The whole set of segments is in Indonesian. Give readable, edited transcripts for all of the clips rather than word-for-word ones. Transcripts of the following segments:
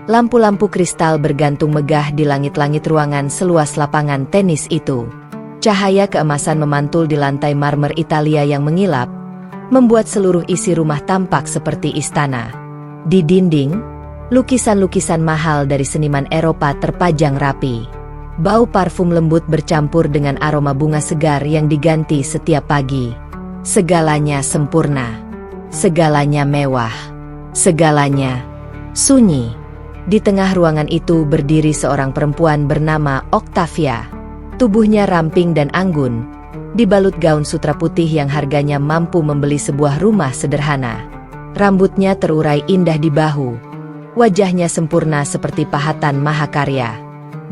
Lampu-lampu kristal bergantung megah di langit-langit ruangan seluas lapangan tenis itu. Cahaya keemasan memantul di lantai marmer Italia yang mengilap, membuat seluruh isi rumah tampak seperti istana. Di dinding, lukisan-lukisan mahal dari seniman Eropa terpajang rapi. Bau parfum lembut bercampur dengan aroma bunga segar yang diganti setiap pagi. Segalanya sempurna. Segalanya mewah. Segalanya sunyi. Di tengah ruangan itu berdiri seorang perempuan bernama Octavia. Tubuhnya ramping dan anggun, dibalut gaun sutra putih yang harganya mampu membeli sebuah rumah sederhana. Rambutnya terurai indah di bahu. Wajahnya sempurna seperti pahatan mahakarya.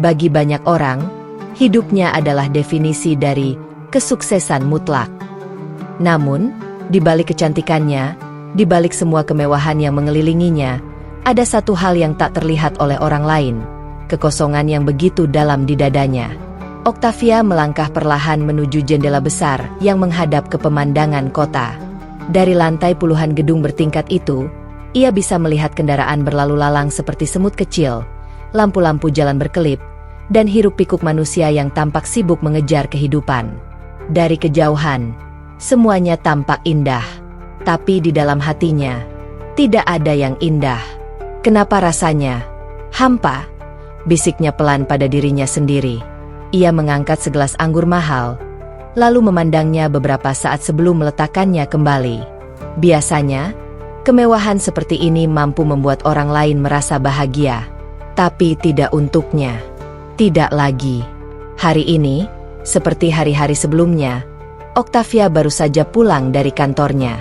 Bagi banyak orang, hidupnya adalah definisi dari kesuksesan mutlak. Namun, di balik kecantikannya, di balik semua kemewahan yang mengelilinginya, ada satu hal yang tak terlihat oleh orang lain, kekosongan yang begitu dalam di dadanya. Octavia melangkah perlahan menuju jendela besar yang menghadap ke pemandangan kota. Dari lantai puluhan gedung bertingkat itu, ia bisa melihat kendaraan berlalu lalang seperti semut kecil, lampu-lampu jalan berkelip, dan hiruk-pikuk manusia yang tampak sibuk mengejar kehidupan. Dari kejauhan, semuanya tampak indah, tapi di dalam hatinya, tidak ada yang indah. Kenapa rasanya hampa? Bisiknya pelan pada dirinya sendiri. Ia mengangkat segelas anggur mahal, lalu memandangnya beberapa saat sebelum meletakkannya kembali. Biasanya, kemewahan seperti ini mampu membuat orang lain merasa bahagia. Tapi tidak untuknya. Tidak lagi. Hari ini, seperti hari-hari sebelumnya, Octavia baru saja pulang dari kantornya.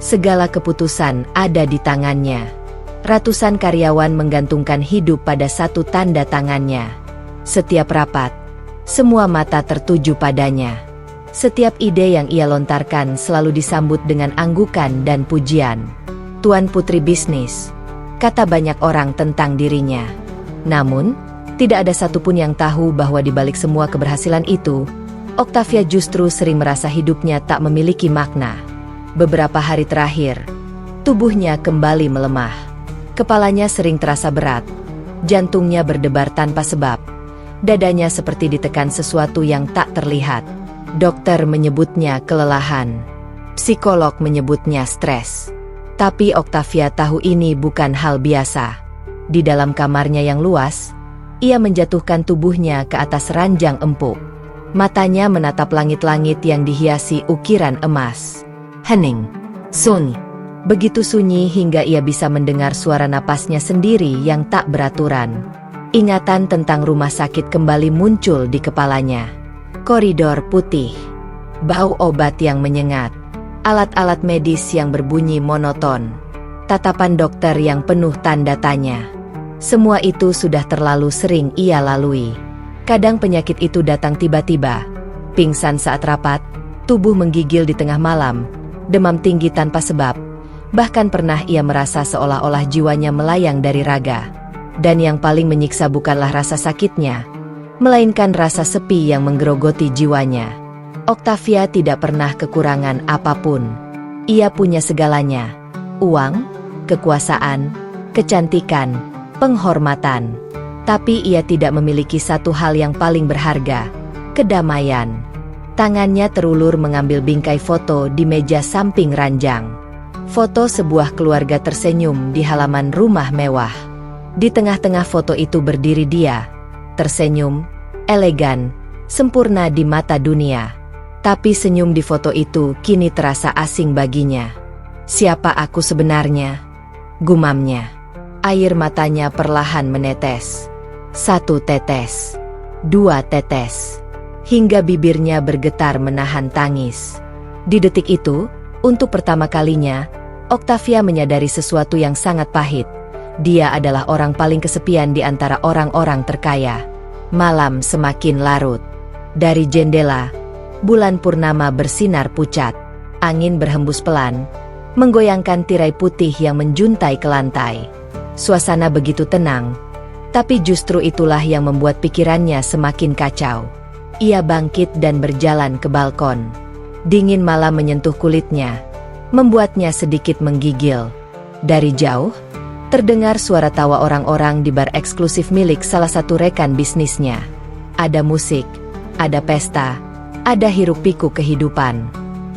Segala keputusan ada di tangannya. Ratusan karyawan menggantungkan hidup pada satu tanda tangannya. Setiap rapat, semua mata tertuju padanya. Setiap ide yang ia lontarkan selalu disambut dengan anggukan dan pujian. Tuan Putri Bisnis, kata banyak orang tentang dirinya. Namun, tidak ada satupun yang tahu bahwa di balik semua keberhasilan itu, Octavia justru sering merasa hidupnya tak memiliki makna. Beberapa hari terakhir, tubuhnya kembali melemah. Kepalanya sering terasa berat, jantungnya berdebar tanpa sebab, dadanya seperti ditekan sesuatu yang tak terlihat. Dokter menyebutnya kelelahan, psikolog menyebutnya stres. Tapi Octavia tahu ini bukan hal biasa. Di dalam kamarnya yang luas, ia menjatuhkan tubuhnya ke atas ranjang empuk. Matanya menatap langit-langit yang dihiasi ukiran emas. Hening, sunyi. Begitu sunyi hingga ia bisa mendengar suara napasnya sendiri yang tak beraturan. Ingatan tentang rumah sakit kembali muncul di kepalanya. Koridor putih, bau obat yang menyengat, alat-alat medis yang berbunyi monoton, tatapan dokter yang penuh tanda tanya. Semua itu sudah terlalu sering ia lalui. Kadang penyakit itu datang tiba-tiba, pingsan saat rapat, tubuh menggigil di tengah malam, demam tinggi tanpa sebab. Bahkan pernah ia merasa seolah-olah jiwanya melayang dari raga. Dan yang paling menyiksa bukanlah rasa sakitnya, melainkan rasa sepi yang menggerogoti jiwanya. Octavia tidak pernah kekurangan apapun. Ia punya segalanya. Uang, kekuasaan, kecantikan, penghormatan. Tapi ia tidak memiliki satu hal yang paling berharga, kedamaian. Tangannya terulur mengambil bingkai foto di meja samping ranjang. Foto sebuah keluarga tersenyum di halaman rumah mewah. Di tengah-tengah foto itu berdiri dia, tersenyum, elegan, sempurna di mata dunia. Tapi senyum di foto itu kini terasa asing baginya. Siapa aku sebenarnya? Gumamnya. Air matanya perlahan menetes. 1 tetes, 2 tetes, hingga bibirnya bergetar menahan tangis. Di detik itu, untuk pertama kalinya, Octavia menyadari sesuatu yang sangat pahit. Dia adalah orang paling kesepian di antara orang-orang terkaya. Malam semakin larut. Dari jendela, Bulan purnama bersinar pucat. Angin berhembus pelan, menggoyangkan tirai putih yang menjuntai ke lantai. Suasana begitu tenang, tapi justru itulah yang membuat pikirannya semakin kacau. Ia bangkit dan berjalan ke balkon. Dingin malam menyentuh kulitnya, membuatnya sedikit menggigil. Dari jauh, terdengar suara tawa orang-orang di bar eksklusif milik salah satu rekan bisnisnya. Ada musik, ada pesta, ada hiruk-pikuk kehidupan.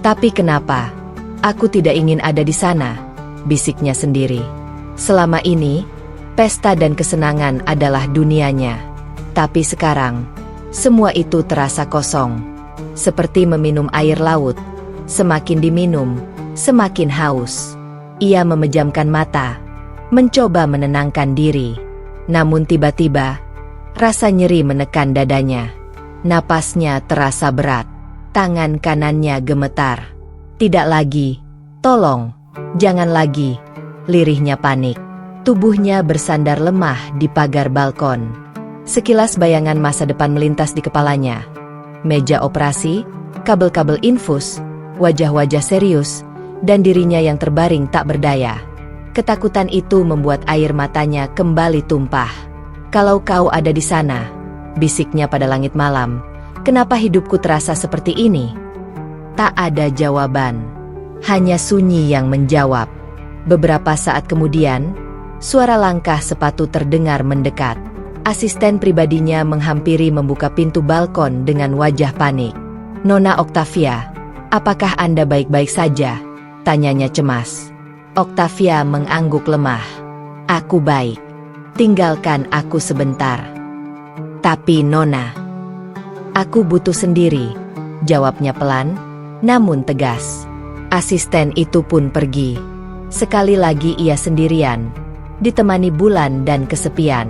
Tapi kenapa? Aku tidak ingin ada di sana, bisiknya sendiri. Selama ini, pesta dan kesenangan adalah dunianya. Tapi sekarang, semua itu terasa kosong. Seperti meminum air laut, semakin diminum, semakin haus. Ia memejamkan mata, mencoba menenangkan diri. Namun tiba-tiba, rasa nyeri menekan dadanya. Napasnya terasa berat, tangan kanannya gemetar. Tidak lagi, tolong, jangan lagi, lirihnya panik. Tubuhnya bersandar lemah di pagar balkon. Sekilas bayangan masa depan melintas di kepalanya. Meja operasi, kabel-kabel infus, wajah-wajah serius, dan dirinya yang terbaring tak berdaya. Ketakutan itu membuat air matanya kembali tumpah. Kalau kau ada di sana, bisiknya pada langit malam, kenapa hidupku terasa seperti ini? Tak ada jawaban, hanya sunyi yang menjawab. Beberapa saat kemudian, suara langkah sepatu terdengar mendekat. Asisten pribadinya menghampiri membuka pintu balkon dengan wajah panik. "Nona Octavia, apakah Anda baik-baik saja?" tanyanya cemas. Octavia mengangguk lemah. "Aku baik. Tinggalkan aku sebentar." "Tapi Nona, aku butuh sendiri," jawabnya pelan, namun tegas. Asisten itu pun pergi. Sekali lagi ia sendirian, ditemani bulan dan kesepian.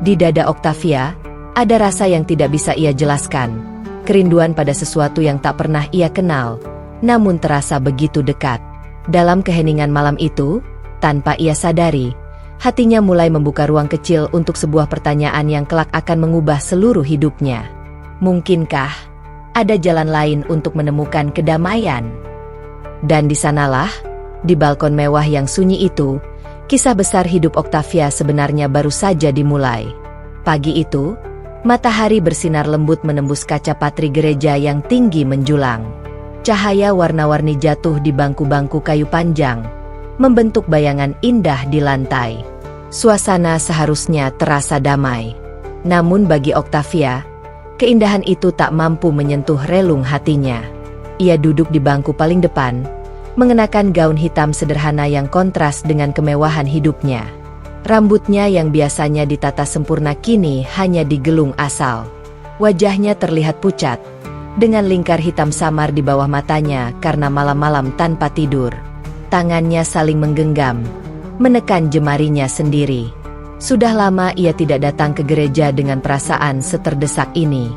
Di dada Octavia, ada rasa yang tidak bisa ia jelaskan. Kerinduan pada sesuatu yang tak pernah ia kenal, namun terasa begitu dekat. Dalam keheningan malam itu, tanpa ia sadari, hatinya mulai membuka ruang kecil untuk sebuah pertanyaan yang kelak akan mengubah seluruh hidupnya. Mungkinkah ada jalan lain untuk menemukan kedamaian? Dan di sanalah, di balkon mewah yang sunyi itu, kisah besar hidup Octavia sebenarnya baru saja dimulai. Pagi itu, matahari bersinar lembut menembus kaca patri gereja yang tinggi menjulang. Cahaya warna-warni jatuh di bangku-bangku kayu panjang, membentuk bayangan indah di lantai. Suasana seharusnya terasa damai. Namun bagi Octavia, keindahan itu tak mampu menyentuh relung hatinya. Ia duduk di bangku paling depan, mengenakan gaun hitam sederhana yang kontras dengan kemewahan hidupnya. Rambutnya yang biasanya ditata sempurna kini hanya digelung asal. Wajahnya terlihat pucat, dengan lingkar hitam samar di bawah matanya karena malam-malam tanpa tidur. Tangannya saling menggenggam, menekan jemarinya sendiri. Sudah lama ia tidak datang ke gereja dengan perasaan seterdesak ini.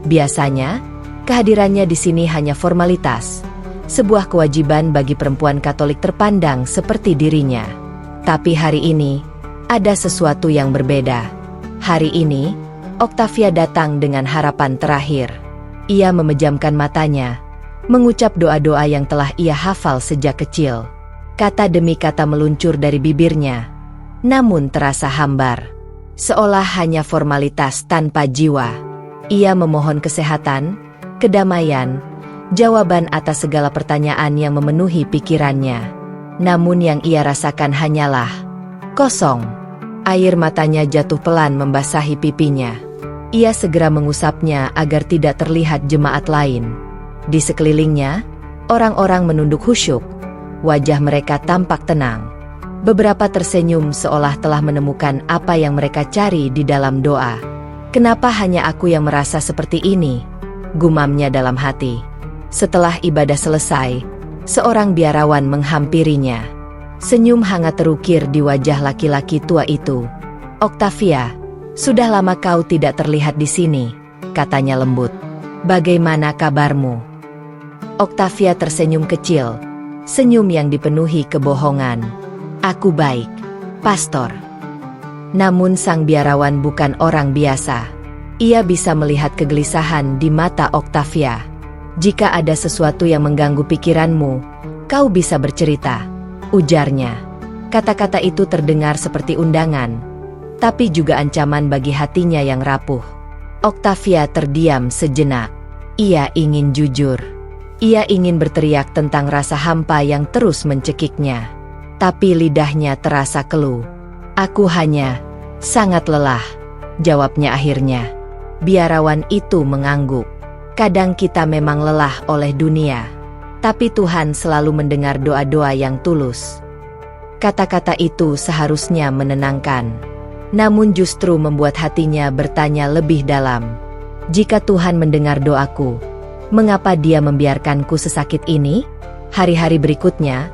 Biasanya, kehadirannya di sini hanya formalitas, sebuah kewajiban bagi perempuan Katolik terpandang seperti dirinya. Tapi hari ini, ada sesuatu yang berbeda. Hari ini, Octavia datang dengan harapan terakhir. Ia memejamkan matanya, mengucap doa-doa yang telah ia hafal sejak kecil. Kata demi kata meluncur dari bibirnya, namun terasa hambar, seolah hanya formalitas tanpa jiwa. Ia memohon kesehatan, kedamaian, jawaban atas segala pertanyaan yang memenuhi pikirannya. Namun yang ia rasakan hanyalah kosong. Air matanya jatuh pelan membasahi pipinya. Ia segera mengusapnya agar tidak terlihat jemaat lain. Di sekelilingnya, orang-orang menunduk khusyuk. Wajah mereka tampak tenang. Beberapa tersenyum seolah telah menemukan apa yang mereka cari di dalam doa. "Kenapa hanya aku yang merasa seperti ini?" gumamnya dalam hati. Setelah ibadah selesai, seorang biarawan menghampirinya. Senyum hangat terukir di wajah laki-laki tua itu. "Octavia, sudah lama kau tidak terlihat di sini," katanya lembut. "Bagaimana kabarmu?" Octavia tersenyum kecil, senyum yang dipenuhi kebohongan. "Aku baik, Pastor." Namun sang biarawan bukan orang biasa. Ia bisa melihat kegelisahan di mata Octavia. Jika ada sesuatu yang mengganggu pikiranmu, kau bisa bercerita, ujarnya. Kata-kata itu terdengar seperti undangan, tapi juga ancaman bagi hatinya yang rapuh. Octavia terdiam sejenak. Ia ingin jujur. Ia ingin berteriak tentang rasa hampa yang terus mencekiknya. Tapi lidahnya terasa keluh. Aku hanya sangat lelah, jawabnya akhirnya. Biarawan itu mengangguk. Kadang kita memang lelah oleh dunia, tapi Tuhan selalu mendengar doa-doa yang tulus. Kata-kata itu seharusnya menenangkan, namun justru membuat hatinya bertanya lebih dalam. Jika Tuhan mendengar doaku, mengapa Dia membiarkanku sesakit ini? Hari-hari berikutnya,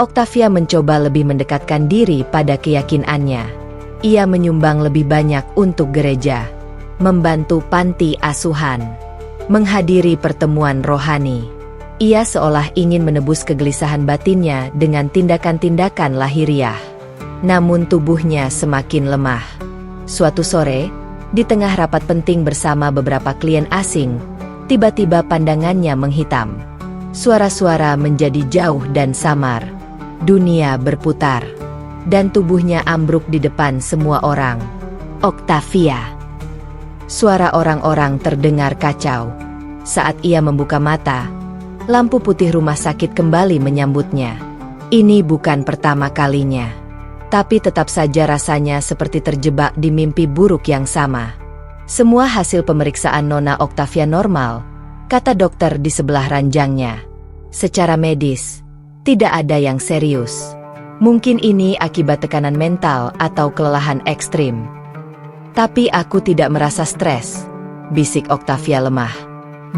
Octavia mencoba lebih mendekatkan diri pada keyakinannya. Ia menyumbang lebih banyak untuk gereja, membantu panti asuhan, menghadiri pertemuan rohani. Ia seolah ingin menebus kegelisahan batinnya dengan tindakan-tindakan lahiriah. Namun tubuhnya semakin lemah. Suatu sore, di tengah rapat penting bersama beberapa klien asing, tiba-tiba pandangannya menghitam. Suara-suara menjadi jauh dan samar. Dunia berputar, dan tubuhnya ambruk di depan semua orang. Octavia. Suara orang-orang terdengar kacau. Saat ia membuka mata, lampu putih rumah sakit kembali menyambutnya. Ini bukan pertama kalinya, tapi tetap saja rasanya seperti terjebak di mimpi buruk yang sama. Semua hasil pemeriksaan Nona Octavia normal, kata dokter di sebelah ranjangnya. Secara medis, tidak ada yang serius. Mungkin ini akibat tekanan mental atau kelelahan ekstrim. Tapi aku tidak merasa stres, bisik Octavia lemah.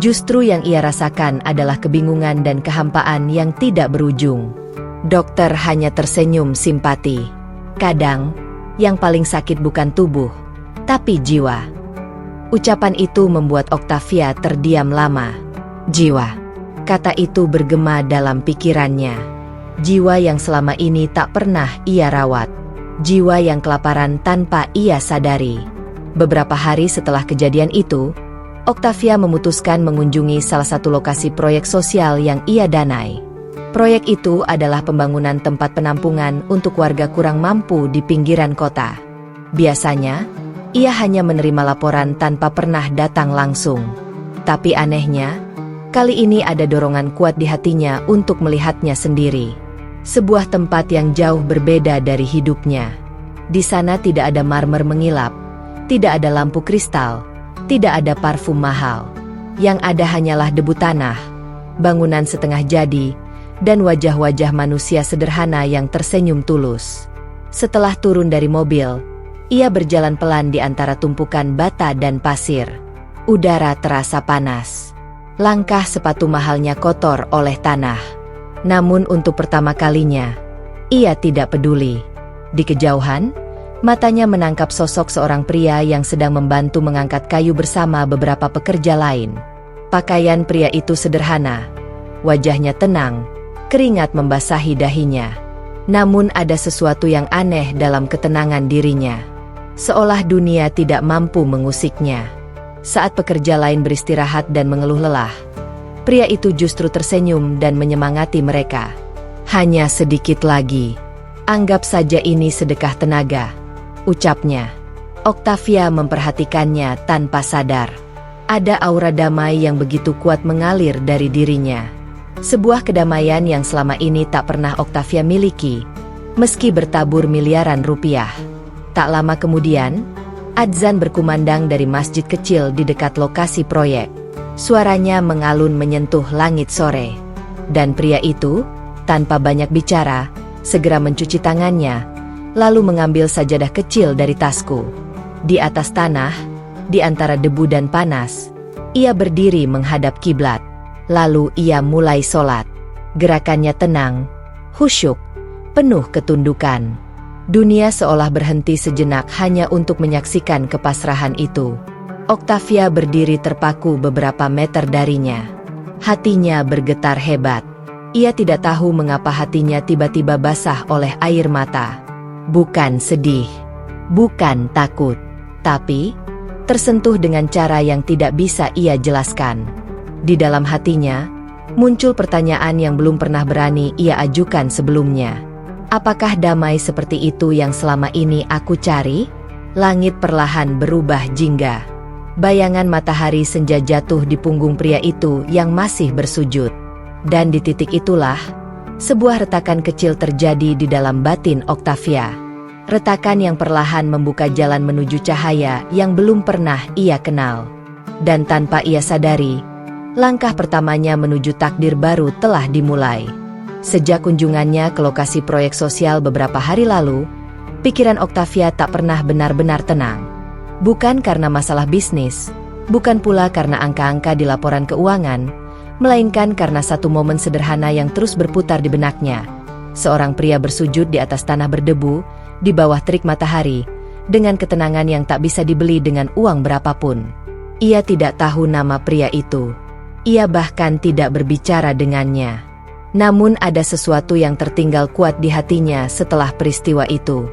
Justru yang ia rasakan adalah kebingungan dan kehampaan yang tidak berujung. Dokter hanya tersenyum simpati. Kadang, yang paling sakit bukan tubuh, tapi jiwa. Ucapan itu membuat Octavia terdiam lama. Jiwa. Kata itu bergema dalam pikirannya. Jiwa yang selama ini tak pernah ia rawat. Jiwa yang kelaparan tanpa ia sadari. Beberapa hari setelah kejadian itu, Octavia memutuskan mengunjungi salah satu lokasi proyek sosial yang ia danai. Proyek itu adalah pembangunan tempat penampungan untuk warga kurang mampu di pinggiran kota. Biasanya, ia hanya menerima laporan tanpa pernah datang langsung. Tapi anehnya, kali ini ada dorongan kuat di hatinya untuk melihatnya sendiri. Sebuah tempat yang jauh berbeda dari hidupnya. Di sana tidak ada marmer mengilap, tidak ada lampu kristal, tidak ada parfum mahal. Yang ada hanyalah debu tanah, bangunan setengah jadi, dan wajah-wajah manusia sederhana yang tersenyum tulus. Setelah turun dari mobil, ia berjalan pelan di antara tumpukan bata dan pasir. Udara terasa panas. Langkah sepatu mahalnya kotor oleh tanah. Namun untuk pertama kalinya, ia tidak peduli. Di kejauhan, matanya menangkap sosok seorang pria yang sedang membantu mengangkat kayu bersama beberapa pekerja lain. Pakaian pria itu sederhana. Wajahnya tenang, keringat membasahi dahinya. Namun ada sesuatu yang aneh dalam ketenangan dirinya. Seolah dunia tidak mampu mengusiknya. Saat pekerja lain beristirahat dan mengeluh lelah, pria itu justru tersenyum dan menyemangati mereka. Hanya sedikit lagi. Anggap saja ini sedekah tenaga, ucapnya. Octavia memperhatikannya tanpa sadar. Ada aura damai yang begitu kuat mengalir dari dirinya. Sebuah kedamaian yang selama ini tak pernah Octavia miliki, meski bertabur miliaran rupiah. Tak lama kemudian, adzan berkumandang dari masjid kecil di dekat lokasi proyek. Suaranya mengalun menyentuh langit sore. Dan pria itu, tanpa banyak bicara, segera mencuci tangannya, lalu mengambil sajadah kecil dari tasku. Di atas tanah, di antara debu dan panas, ia berdiri menghadap kiblat. Lalu ia mulai sholat. Gerakannya tenang, khusyuk, penuh ketundukan. Dunia seolah berhenti sejenak hanya untuk menyaksikan kepasrahan itu. Octavia berdiri terpaku beberapa meter darinya. Hatinya bergetar hebat. Ia tidak tahu mengapa hatinya tiba-tiba basah oleh air mata. Bukan sedih, bukan takut, tapi tersentuh dengan cara yang tidak bisa ia jelaskan. Di dalam hatinya, muncul pertanyaan yang belum pernah berani ia ajukan sebelumnya. Apakah damai seperti itu yang selama ini aku cari? Langit perlahan berubah jingga. Bayangan matahari senja jatuh di punggung pria itu yang masih bersujud. Dan di titik itulah, sebuah retakan kecil terjadi di dalam batin Octavia. Retakan yang perlahan membuka jalan menuju cahaya yang belum pernah ia kenal. Dan tanpa ia sadari, langkah pertamanya menuju takdir baru telah dimulai. Sejak kunjungannya ke lokasi proyek sosial beberapa hari lalu, pikiran Octavia tak pernah benar-benar tenang. Bukan karena masalah bisnis, bukan pula karena angka-angka di laporan keuangan, melainkan karena satu momen sederhana yang terus berputar di benaknya. Seorang pria bersujud di atas tanah berdebu, di bawah terik matahari, dengan ketenangan yang tak bisa dibeli dengan uang berapapun. Ia tidak tahu nama pria itu. Ia bahkan tidak berbicara dengannya. Namun ada sesuatu yang tertinggal kuat di hatinya setelah peristiwa itu.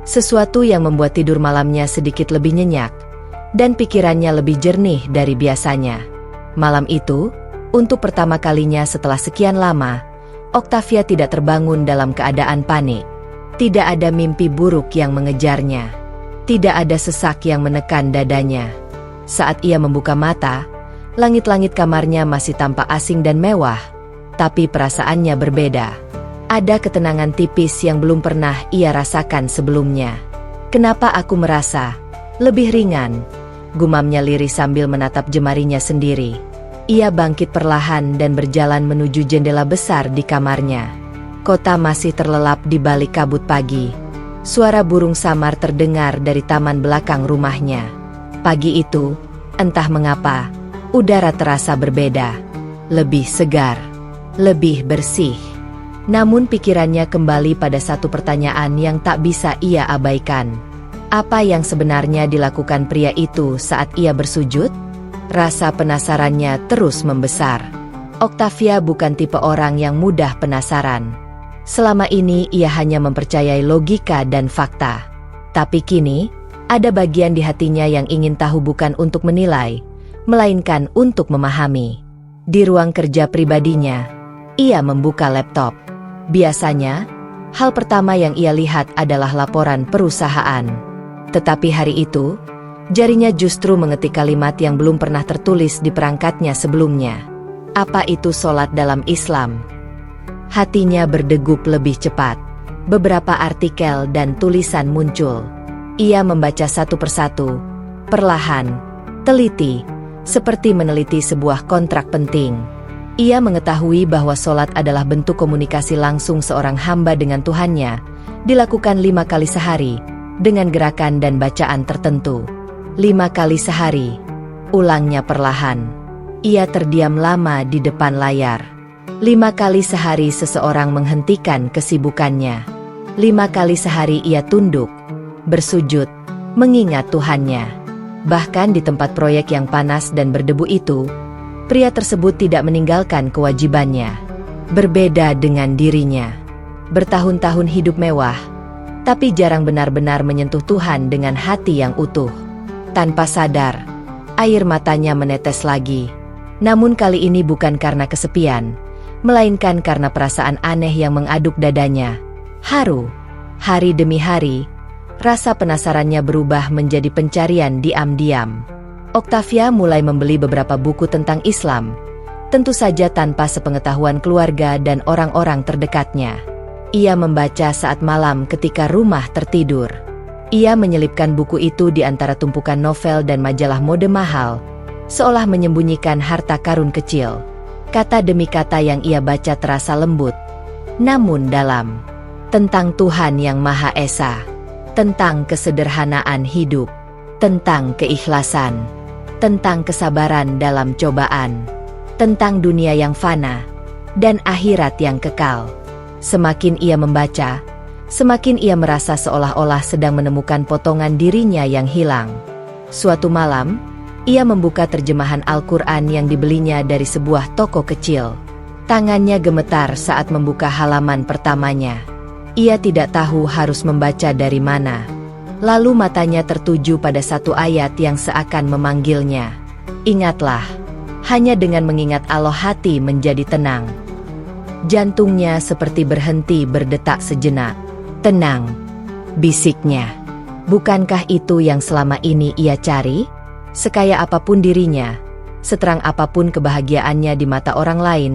Sesuatu yang membuat tidur malamnya sedikit lebih nyenyak, dan pikirannya lebih jernih dari biasanya. Malam itu, untuk pertama kalinya setelah sekian lama, Octavia tidak terbangun dalam keadaan panik. Tidak ada mimpi buruk yang mengejarnya. Tidak ada sesak yang menekan dadanya. Saat ia membuka mata, langit-langit kamarnya masih tampak asing dan mewah, tapi perasaannya berbeda. Ada ketenangan tipis yang belum pernah ia rasakan sebelumnya. Kenapa aku merasa lebih ringan? Gumamnya lirih sambil menatap jemarinya sendiri. Ia bangkit perlahan dan berjalan menuju jendela besar di kamarnya. Kota masih terlelap di balik kabut pagi. Suara burung samar terdengar dari taman belakang rumahnya. Pagi itu, entah mengapa, udara terasa berbeda. Lebih segar, lebih bersih. Namun pikirannya kembali pada satu pertanyaan yang tak bisa ia abaikan. Apa yang sebenarnya dilakukan pria itu saat ia bersujud? Rasa penasarannya terus membesar. Octavia bukan tipe orang yang mudah penasaran. Selama ini ia hanya mempercayai logika dan fakta. Tapi kini, ada bagian di hatinya yang ingin tahu bukan untuk menilai, melainkan untuk memahami. Di ruang kerja pribadinya, ia membuka laptop. Biasanya, hal pertama yang ia lihat adalah laporan perusahaan. Tetapi hari itu, jarinya justru mengetik kalimat yang belum pernah tertulis di perangkatnya sebelumnya. Apa itu sholat dalam Islam? Hatinya berdegup lebih cepat. Beberapa artikel dan tulisan muncul. Ia membaca satu persatu, perlahan, teliti, seperti meneliti sebuah kontrak penting. Ia mengetahui bahwa sholat adalah bentuk komunikasi langsung seorang hamba dengan Tuhannya, dilakukan 5 kali sehari, dengan gerakan dan bacaan tertentu. 5 kali sehari, ulangnya perlahan. Ia terdiam lama di depan layar. 5 kali sehari seseorang menghentikan kesibukannya. 5 kali sehari ia tunduk, bersujud, mengingat Tuhannya. Bahkan di tempat proyek yang panas dan berdebu itu, pria tersebut tidak meninggalkan kewajibannya. Berbeda dengan dirinya. Bertahun-tahun hidup mewah, tapi jarang benar-benar menyentuh Tuhan dengan hati yang utuh. Tanpa sadar, air matanya menetes lagi. Namun kali ini bukan karena kesepian, melainkan karena perasaan aneh yang mengaduk dadanya. Haru. Hari demi hari, rasa penasarannya berubah menjadi pencarian diam-diam. Octavia mulai membeli beberapa buku tentang Islam, tentu saja tanpa sepengetahuan keluarga dan orang-orang terdekatnya. Ia membaca saat malam ketika rumah tertidur. Ia menyelipkan buku itu di antara tumpukan novel dan majalah mode mahal, seolah menyembunyikan harta karun kecil. Kata demi kata yang ia baca terasa lembut, namun dalam. Tentang Tuhan yang Maha Esa, tentang kesederhanaan hidup, tentang keikhlasan, tentang kesabaran dalam cobaan, tentang dunia yang fana, dan akhirat yang kekal. Semakin ia membaca, semakin ia merasa seolah-olah sedang menemukan potongan dirinya yang hilang. Suatu malam, ia membuka terjemahan Al-Quran yang dibelinya dari sebuah toko kecil. Tangannya gemetar saat membuka halaman pertamanya. Ia tidak tahu harus membaca dari mana. Lalu matanya tertuju pada satu ayat yang seakan memanggilnya. Ingatlah, Hanya dengan mengingat Allah hati menjadi tenang. Jantungnya seperti berhenti berdetak sejenak. "Tenang," bisiknya. Bukankah itu yang selama ini ia cari? Sekaya apapun dirinya, seterang apapun kebahagiaannya di mata orang lain,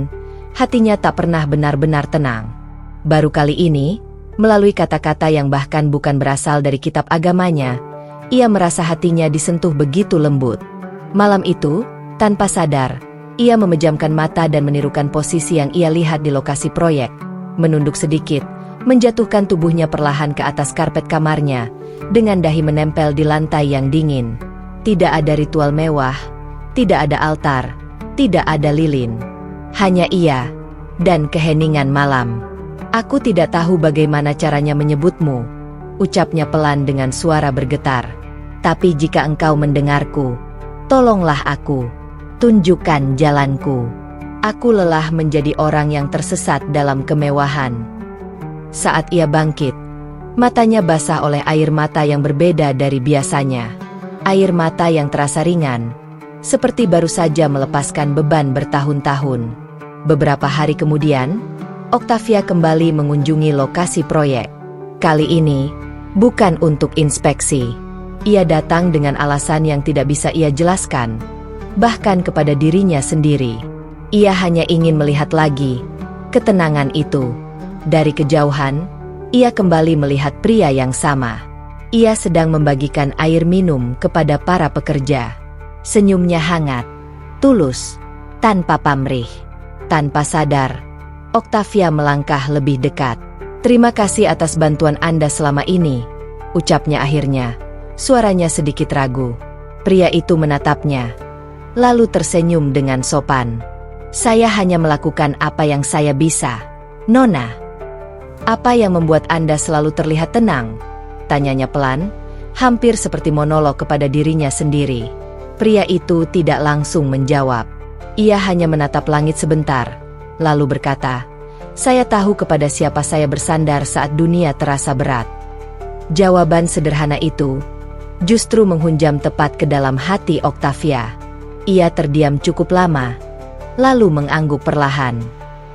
hatinya tak pernah benar-benar tenang. Baru kali ini, melalui kata-kata yang bahkan bukan berasal dari kitab agamanya, ia merasa hatinya disentuh begitu lembut. Malam itu, tanpa sadar, ia memejamkan mata dan menirukan posisi yang ia lihat di lokasi proyek. Menunduk sedikit, menjatuhkan tubuhnya perlahan ke atas karpet kamarnya, dengan dahi menempel di lantai yang dingin. Tidak ada ritual mewah, tidak ada altar, tidak ada lilin. Hanya ia dan keheningan malam. "Aku tidak tahu bagaimana caranya menyebutmu," ucapnya pelan dengan suara bergetar. "Tapi jika engkau mendengarku, tolonglah aku. Tunjukkan jalanku. Aku lelah menjadi orang yang tersesat dalam kemewahan." Saat ia bangkit, matanya basah oleh air mata yang berbeda dari biasanya. Air mata yang terasa ringan, seperti baru saja melepaskan beban bertahun-tahun. Beberapa hari kemudian, Octavia kembali mengunjungi lokasi proyek. Kali ini, bukan untuk inspeksi. Ia datang dengan alasan yang tidak bisa ia jelaskan, bahkan kepada dirinya sendiri. Ia hanya ingin melihat lagi ketenangan itu. Dari kejauhan, ia kembali melihat pria yang sama. Ia sedang membagikan air minum kepada para pekerja. Senyumnya hangat, tulus, tanpa pamrih. Tanpa sadar, Octavia melangkah lebih dekat. "Terima kasih atas bantuan Anda selama ini," ucapnya akhirnya. Suaranya sedikit ragu. Pria itu menatapnya, lalu tersenyum dengan sopan. "Saya hanya melakukan apa yang saya bisa, Nona." "Apa yang membuat Anda selalu terlihat tenang?" tanyanya pelan, hampir seperti monolog kepada dirinya sendiri. Pria itu tidak langsung menjawab. Ia hanya menatap langit sebentar, lalu berkata, "Saya tahu kepada siapa saya bersandar saat dunia terasa berat." Jawaban sederhana itu justru menghunjam tepat ke dalam hati Octavia. Ia terdiam cukup lama, lalu mengangguk perlahan.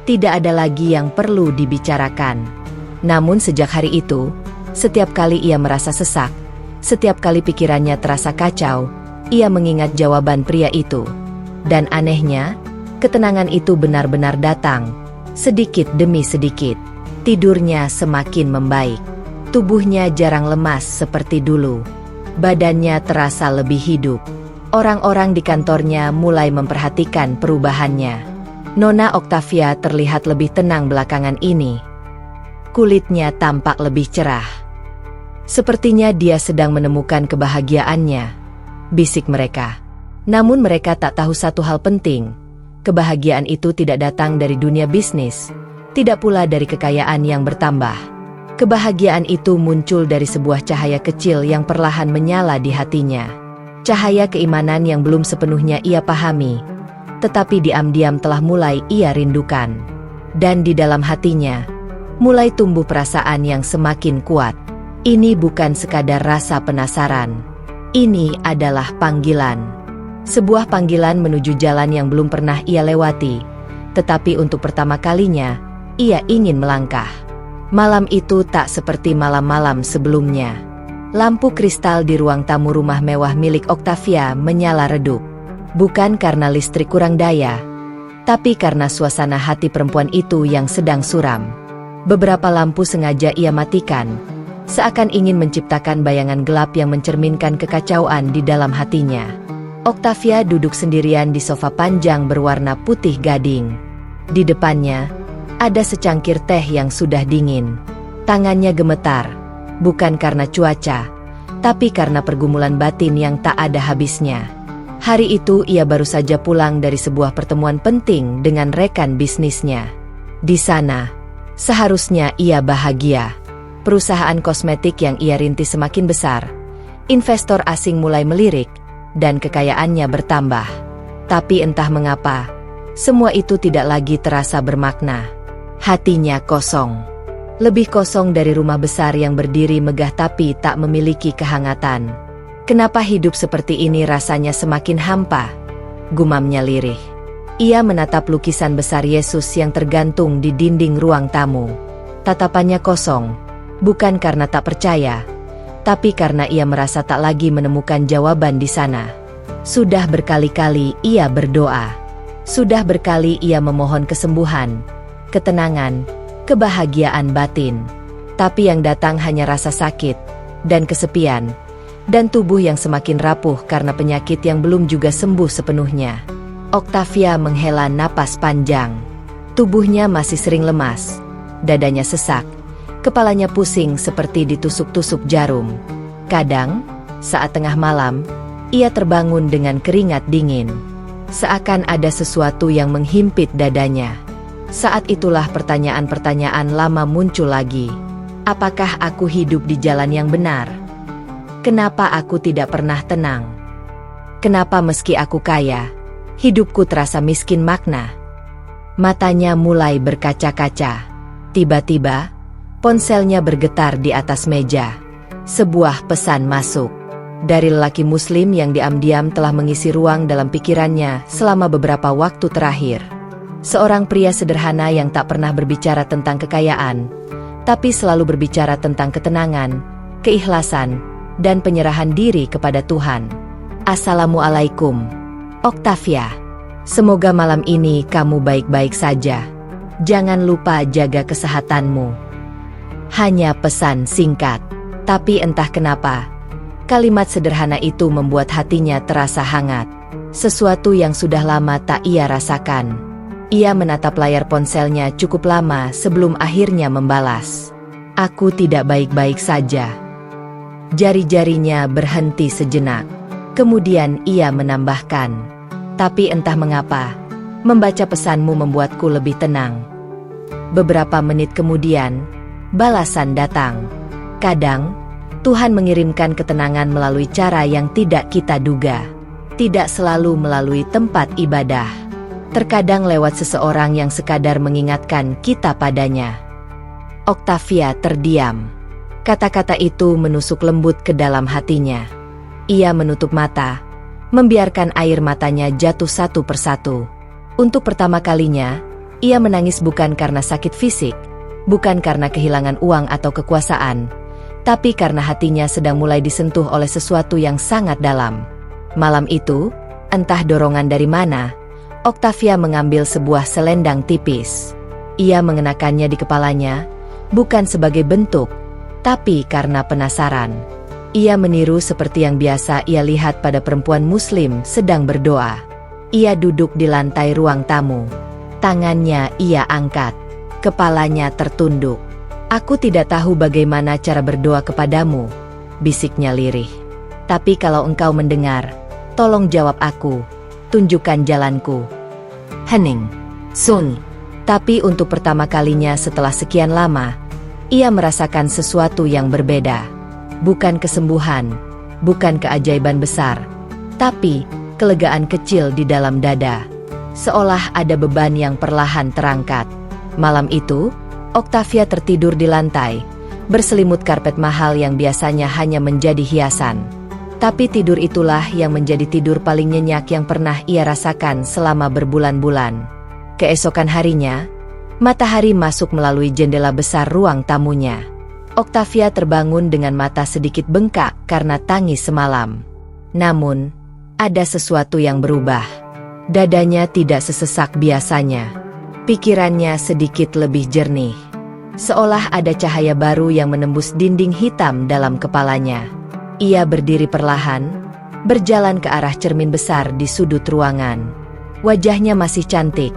Tidak ada lagi yang perlu dibicarakan. Namun sejak hari itu, setiap kali ia merasa sesak, setiap kali pikirannya terasa kacau, ia mengingat jawaban pria itu. Dan anehnya, ketenangan itu benar-benar datang, sedikit demi sedikit. Tidurnya semakin membaik. Tubuhnya jarang lemas seperti dulu. Badannya terasa lebih hidup. Orang-orang di kantornya mulai memperhatikan perubahannya. Nona Octavia terlihat lebih tenang belakangan ini. Kulitnya tampak lebih cerah. Sepertinya dia sedang menemukan kebahagiaannya, bisik mereka. Namun mereka tak tahu satu hal penting. Kebahagiaan itu tidak datang dari dunia bisnis, tidak pula dari kekayaan yang bertambah. Kebahagiaan itu muncul dari sebuah cahaya kecil yang perlahan menyala di hatinya. Cahaya keimanan yang belum sepenuhnya ia pahami, tetapi diam-diam telah mulai ia rindukan. Dan di dalam hatinya, mulai tumbuh perasaan yang semakin kuat. Ini bukan sekadar rasa penasaran. Ini adalah panggilan. Sebuah panggilan menuju jalan yang belum pernah ia lewati. Tetapi untuk pertama kalinya, ia ingin melangkah. Malam itu tak seperti malam-malam sebelumnya. Lampu kristal di ruang tamu rumah mewah milik Octavia menyala redup. Bukan karena listrik kurang daya, tapi karena suasana hati perempuan itu yang sedang suram. Beberapa lampu sengaja ia matikan, seakan ingin menciptakan bayangan gelap yang mencerminkan kekacauan di dalam hatinya. Octavia duduk sendirian di sofa panjang berwarna putih gading. Di depannya, ada secangkir teh yang sudah dingin. Tangannya gemetar, bukan karena cuaca, tapi karena pergumulan batin yang tak ada habisnya. Hari itu ia baru saja pulang dari sebuah pertemuan penting dengan rekan bisnisnya. Di sana, seharusnya ia bahagia. Perusahaan kosmetik yang ia rintis semakin besar. Investor asing mulai melirik, dan kekayaannya bertambah. Tapi entah mengapa, semua itu tidak lagi terasa bermakna. Hatinya kosong. Lebih kosong dari rumah besar yang berdiri megah tapi tak memiliki kehangatan. Kenapa hidup seperti ini rasanya semakin hampa? gumamnya lirih. Ia menatap lukisan besar Yesus yang tergantung di dinding ruang tamu. Tatapannya kosong, bukan karena tak percaya, tapi karena ia merasa tak lagi menemukan jawaban di sana. Sudah berkali-kali ia berdoa. Sudah berkali ia memohon kesembuhan, ketenangan, kebahagiaan batin. Tapi yang datang hanya rasa sakit, dan kesepian, dan tubuh yang semakin rapuh karena penyakit yang belum juga sembuh sepenuhnya. Octavia menghela napas panjang. Tubuhnya masih sering lemas, dadanya sesak, kepalanya pusing seperti ditusuk-tusuk jarum. Kadang, saat tengah malam, ia terbangun dengan keringat dingin. Seakan ada sesuatu yang menghimpit dadanya. Saat itulah pertanyaan-pertanyaan lama muncul lagi. Apakah aku hidup di jalan yang benar? Kenapa aku tidak pernah tenang? Kenapa meski aku kaya, hidupku terasa miskin makna? Matanya mulai berkaca-kaca. Tiba-tiba, ponselnya bergetar di atas meja. Sebuah pesan masuk dari lelaki Muslim yang diam-diam telah mengisi ruang dalam pikirannya selama beberapa waktu terakhir. Seorang pria sederhana yang tak pernah berbicara tentang kekayaan, tapi selalu berbicara tentang ketenangan, keikhlasan, dan penyerahan diri kepada Tuhan. Assalamualaikum, Octavia. Semoga malam ini kamu baik-baik saja. Jangan lupa jaga kesehatanmu. Hanya pesan singkat, tapi entah kenapa, kalimat sederhana itu membuat hatinya terasa hangat. Sesuatu yang sudah lama tak ia rasakan. Ia menatap layar ponselnya cukup lama sebelum akhirnya membalas. Aku tidak baik-baik saja. Jari-jarinya berhenti sejenak. Kemudian ia menambahkan, tapi entah mengapa, membaca pesanmu membuatku lebih tenang. Beberapa menit kemudian, balasan datang. Kadang, Tuhan mengirimkan ketenangan melalui cara yang tidak kita duga. Tidak selalu melalui tempat ibadah. Terkadang lewat seseorang yang sekadar mengingatkan kita padanya. Octavia terdiam. Kata-kata itu menusuk lembut ke dalam hatinya. Ia menutup mata, membiarkan air matanya jatuh satu persatu. Untuk pertama kalinya, ia menangis bukan karena sakit fisik, bukan karena kehilangan uang atau kekuasaan, tapi karena hatinya sedang mulai disentuh oleh sesuatu yang sangat dalam. Malam itu, entah dorongan dari mana, Octavia mengambil sebuah selendang tipis. Ia mengenakannya di kepalanya, bukan sebagai bentuk, tapi karena penasaran. Ia meniru seperti yang biasa ia lihat pada perempuan Muslim sedang berdoa. Ia duduk di lantai ruang tamu. Tangannya ia angkat. Kepalanya tertunduk. Aku tidak tahu bagaimana cara berdoa kepadamu, bisiknya lirih. Tapi kalau engkau mendengar, tolong jawab aku. Tunjukkan jalanku. Hening. Sun. Tapi untuk pertama kalinya setelah sekian lama, ia merasakan sesuatu yang berbeda. Bukan kesembuhan, bukan keajaiban besar, tapi kelegaan kecil di dalam dada. Seolah ada beban yang perlahan terangkat. Malam itu, Octavia tertidur di lantai, berselimut karpet mahal yang biasanya hanya menjadi hiasan. Tapi tidur itulah yang menjadi tidur paling nyenyak yang pernah ia rasakan selama berbulan-bulan. Keesokan harinya, matahari masuk melalui jendela besar ruang tamunya. Octavia terbangun dengan mata sedikit bengkak karena tangis semalam. Namun, ada sesuatu yang berubah. Dadanya tidak sesesak biasanya. Pikirannya sedikit lebih jernih. Seolah ada cahaya baru yang menembus dinding hitam dalam kepalanya. Ia berdiri perlahan, berjalan ke arah cermin besar di sudut ruangan. Wajahnya masih cantik,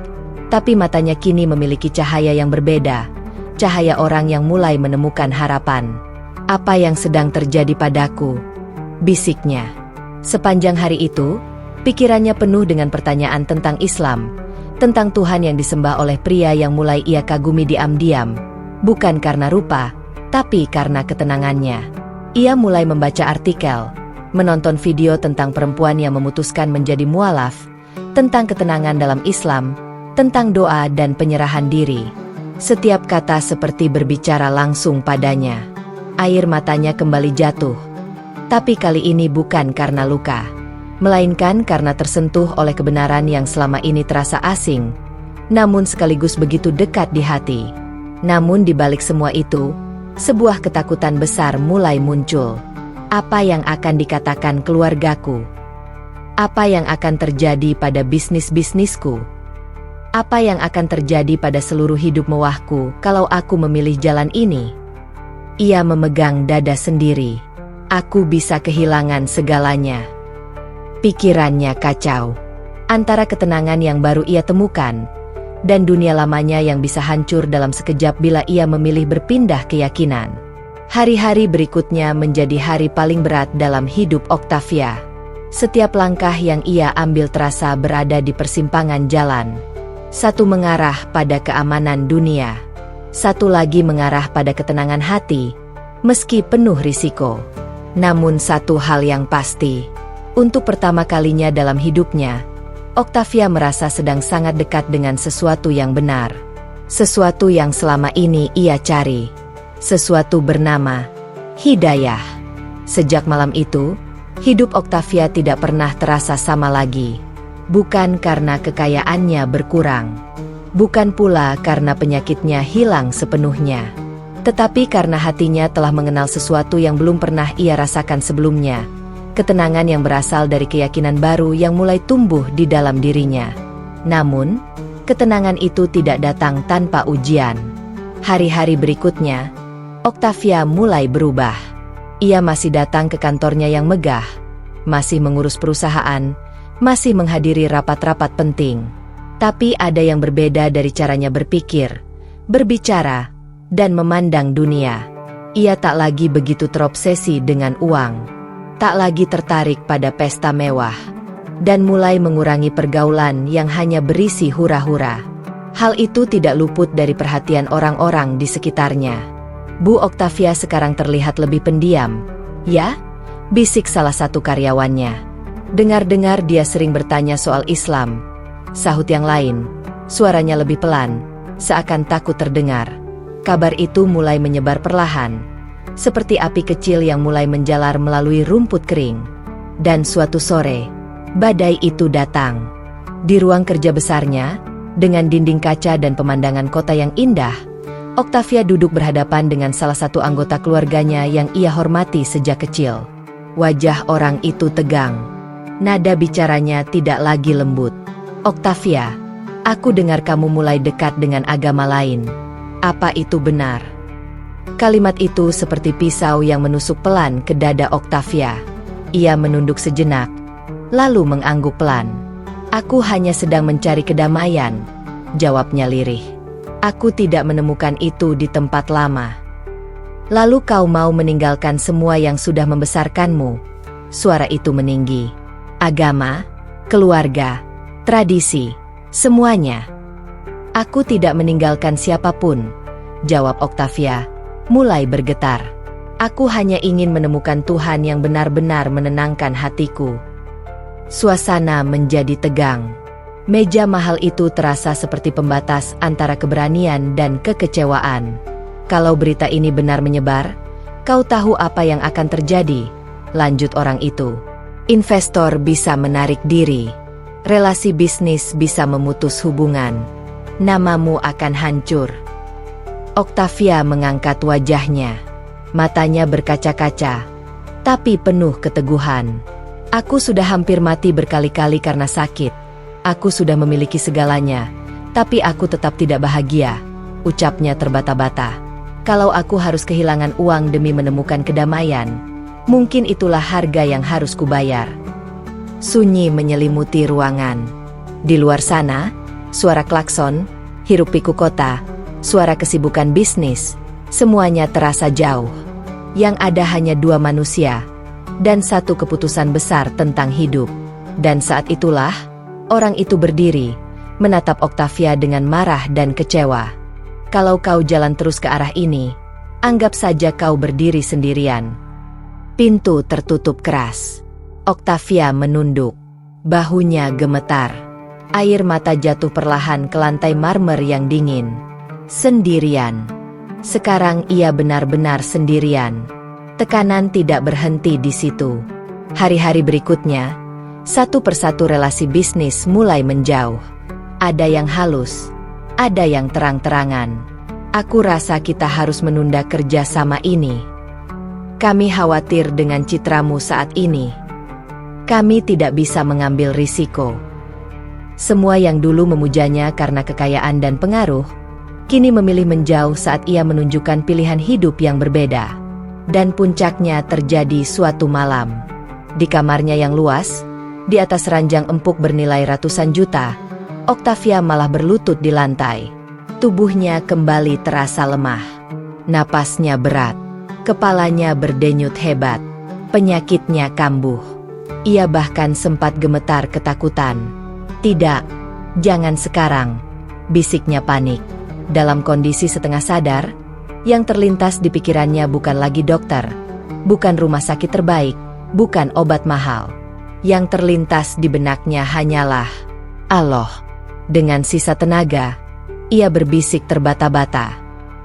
tapi matanya kini memiliki cahaya yang berbeda. Cahaya orang yang mulai menemukan harapan. Apa yang sedang terjadi padaku? Bisiknya. Sepanjang hari itu, pikirannya penuh dengan pertanyaan tentang Islam, tentang Tuhan yang disembah oleh pria yang mulai ia kagumi diam-diam, bukan karena rupa, tapi karena ketenangannya. Ia mulai membaca artikel, menonton video tentang perempuan yang memutuskan menjadi mualaf, tentang ketenangan dalam Islam, tentang doa dan penyerahan diri. Setiap kata seperti berbicara langsung padanya. Air matanya kembali jatuh. Tapi kali ini bukan karena luka. melainkan karena tersentuh oleh kebenaran yang selama ini terasa asing, namun sekaligus begitu dekat di hati. Namun di balik semua itu, sebuah ketakutan besar mulai muncul. Apa yang akan dikatakan keluargaku? Apa yang akan terjadi pada bisnis-bisnisku? Apa yang akan terjadi pada seluruh hidup mewahku kalau aku memilih jalan ini? Ia memegang dada sendiri. Aku bisa kehilangan segalanya. Pikirannya kacau. Antara ketenangan yang baru ia temukan, dan dunia lamanya yang bisa hancur dalam sekejap bila ia memilih berpindah keyakinan. Hari-hari berikutnya menjadi hari paling berat dalam hidup Octavia. Setiap langkah yang ia ambil terasa berada di persimpangan jalan. Satu mengarah pada keamanan dunia, satu lagi mengarah pada ketenangan hati, meski penuh risiko. Namun satu hal yang pasti, untuk pertama kalinya dalam hidupnya, Octavia merasa sedang sangat dekat dengan sesuatu yang benar. Sesuatu yang selama ini ia cari. Sesuatu bernama hidayah. Sejak malam itu, hidup Octavia tidak pernah terasa sama lagi. Bukan karena kekayaannya berkurang. Bukan pula karena penyakitnya hilang sepenuhnya. Tetapi karena hatinya telah mengenal sesuatu yang belum pernah ia rasakan sebelumnya. Ketenangan yang berasal dari keyakinan baru yang mulai tumbuh di dalam dirinya. Namun, ketenangan itu tidak datang tanpa ujian. Hari-hari berikutnya, Octavia mulai berubah. Ia masih datang ke kantornya yang megah, masih mengurus perusahaan, masih menghadiri rapat-rapat penting. Tapi ada yang berbeda dari caranya berpikir, berbicara, dan memandang dunia. Ia tak lagi begitu terobsesi dengan uang, tak lagi tertarik pada pesta mewah, dan mulai mengurangi pergaulan yang hanya berisi hura-hura. Hal itu tidak luput dari perhatian orang-orang di sekitarnya. Bu Octavia sekarang terlihat lebih pendiam. Ya? Bisik salah satu karyawannya. Dengar-dengar dia sering bertanya soal Islam. Sahut yang lain, suaranya lebih pelan, seakan takut terdengar. Kabar itu mulai menyebar perlahan, seperti api kecil yang mulai menjalar melalui rumput kering. Dan suatu sore, badai itu datang. Di ruang kerja besarnya, dengan dinding kaca dan pemandangan kota yang indah, Octavia duduk berhadapan dengan salah satu anggota keluarganya yang ia hormati sejak kecil. Wajah orang itu tegang. Nada bicaranya tidak lagi lembut. "Octavia, aku dengar kamu mulai dekat dengan agama lain. Apa itu benar?" Kalimat itu seperti pisau yang menusuk pelan ke dada Octavia. Ia menunduk sejenak, lalu mengangguk pelan. "Aku hanya sedang mencari kedamaian," jawabnya lirih. "Aku tidak menemukan itu di tempat lama." "Lalu kau mau meninggalkan semua yang sudah membesarkanmu?" Suara itu meninggi. "Agama, keluarga, tradisi, semuanya." "Aku tidak meninggalkan siapapun," jawab Octavia, mulai bergetar. "Aku hanya ingin menemukan Tuhan yang benar-benar menenangkan hatiku." Suasana menjadi tegang. Meja mahal itu terasa seperti pembatas antara keberanian dan kekecewaan. "Kalau berita ini benar menyebar, kau tahu apa yang akan terjadi," lanjut orang itu. "Investor bisa menarik diri. Relasi bisnis bisa memutus hubungan. Namamu akan hancur." Octavia mengangkat wajahnya. Matanya berkaca-kaca, tapi penuh keteguhan. "Aku sudah hampir mati berkali-kali karena sakit. Aku sudah memiliki segalanya, tapi aku tetap tidak bahagia," ucapnya terbata-bata. "Kalau aku harus kehilangan uang demi menemukan kedamaian, mungkin itulah harga yang harus kubayar." Sunyi menyelimuti ruangan. Di luar sana, suara klakson, hiruk-pikuk kota, suara kesibukan bisnis, semuanya terasa jauh. Yang ada hanya dua manusia, dan satu keputusan besar tentang hidup. Dan saat itulah, orang itu berdiri, menatap Octavia dengan marah dan kecewa. "Kalau kau jalan terus ke arah ini, anggap saja kau berdiri sendirian." Pintu tertutup keras. Octavia menunduk. Bahunya gemetar. Air mata jatuh perlahan ke lantai marmer yang dingin. Sendirian. Sekarang ia benar-benar sendirian. Tekanan tidak berhenti di situ. Hari-hari berikutnya, Satu persatu relasi bisnis mulai menjauh. Ada yang halus, ada yang terang-terangan. Aku rasa kita harus menunda kerja sama ini. Kami khawatir dengan citramu saat ini. Kami tidak bisa mengambil risiko. Semua yang dulu memujanya karena kekayaan dan pengaruh, kini memilih menjauh saat ia menunjukkan pilihan hidup yang berbeda. Dan puncaknya terjadi suatu malam. Di kamarnya yang luas, di atas ranjang empuk bernilai ratusan juta, Octavia malah berlutut di lantai. Tubuhnya kembali terasa lemah. Napasnya berat. Kepalanya berdenyut hebat. Penyakitnya kambuh. Ia bahkan sempat gemetar ketakutan. "Tidak, jangan sekarang," bisiknya panik. Dalam kondisi setengah sadar, yang terlintas di pikirannya bukan lagi dokter, bukan rumah sakit terbaik, bukan obat mahal. Yang terlintas di benaknya hanyalah Allah. Dengan sisa tenaga, ia berbisik terbata-bata.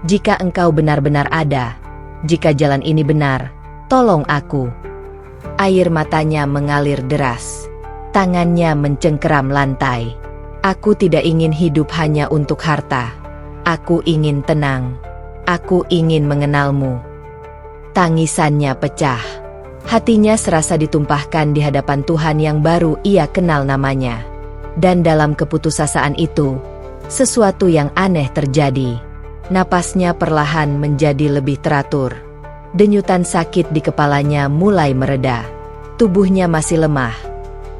"Jika engkau benar-benar ada, jika jalan ini benar, tolong aku." Air matanya mengalir deras. Tangannya mencengkeram lantai. "Aku tidak ingin hidup hanya untuk harta. Aku ingin tenang. Aku ingin mengenalmu." Tangisannya pecah. Hatinya serasa ditumpahkan di hadapan Tuhan yang baru ia kenal namanya. Dan dalam keputusasaan itu, sesuatu yang aneh terjadi. Napasnya perlahan menjadi lebih teratur. Denyutan sakit di kepalanya mulai mereda. Tubuhnya masih lemah,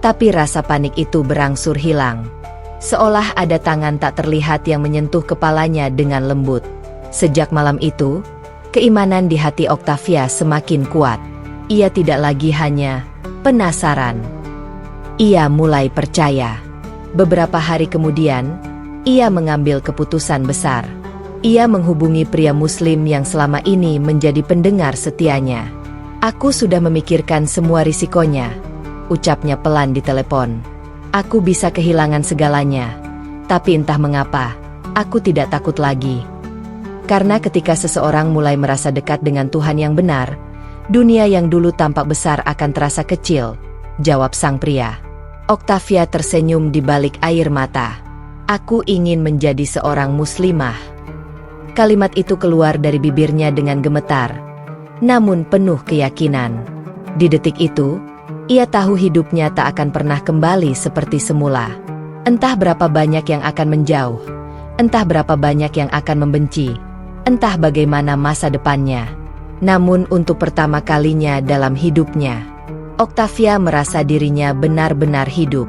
tapi rasa panik itu berangsur hilang. Seolah ada tangan tak terlihat yang menyentuh kepalanya dengan lembut. Sejak malam itu, keimanan di hati Octavia semakin kuat. Ia tidak lagi hanya penasaran. Ia mulai percaya. Beberapa hari kemudian, ia mengambil keputusan besar. Ia menghubungi pria Muslim yang selama ini menjadi pendengar setianya. "Aku sudah memikirkan semua risikonya," ucapnya pelan di telepon. "Aku bisa kehilangan segalanya, tapi entah mengapa, aku tidak takut lagi. Karena ketika seseorang mulai merasa dekat dengan Tuhan yang benar, dunia yang dulu tampak besar akan terasa kecil," jawab sang pria. Octavia tersenyum di balik air mata. "Aku ingin menjadi seorang muslimah." Kalimat itu keluar dari bibirnya dengan gemetar, namun penuh keyakinan. Di detik itu, ia tahu hidupnya tak akan pernah kembali seperti semula. Entah berapa banyak yang akan menjauh, entah berapa banyak yang akan membenci, entah bagaimana masa depannya. Namun untuk pertama kalinya dalam hidupnya, Octavia merasa dirinya benar-benar hidup.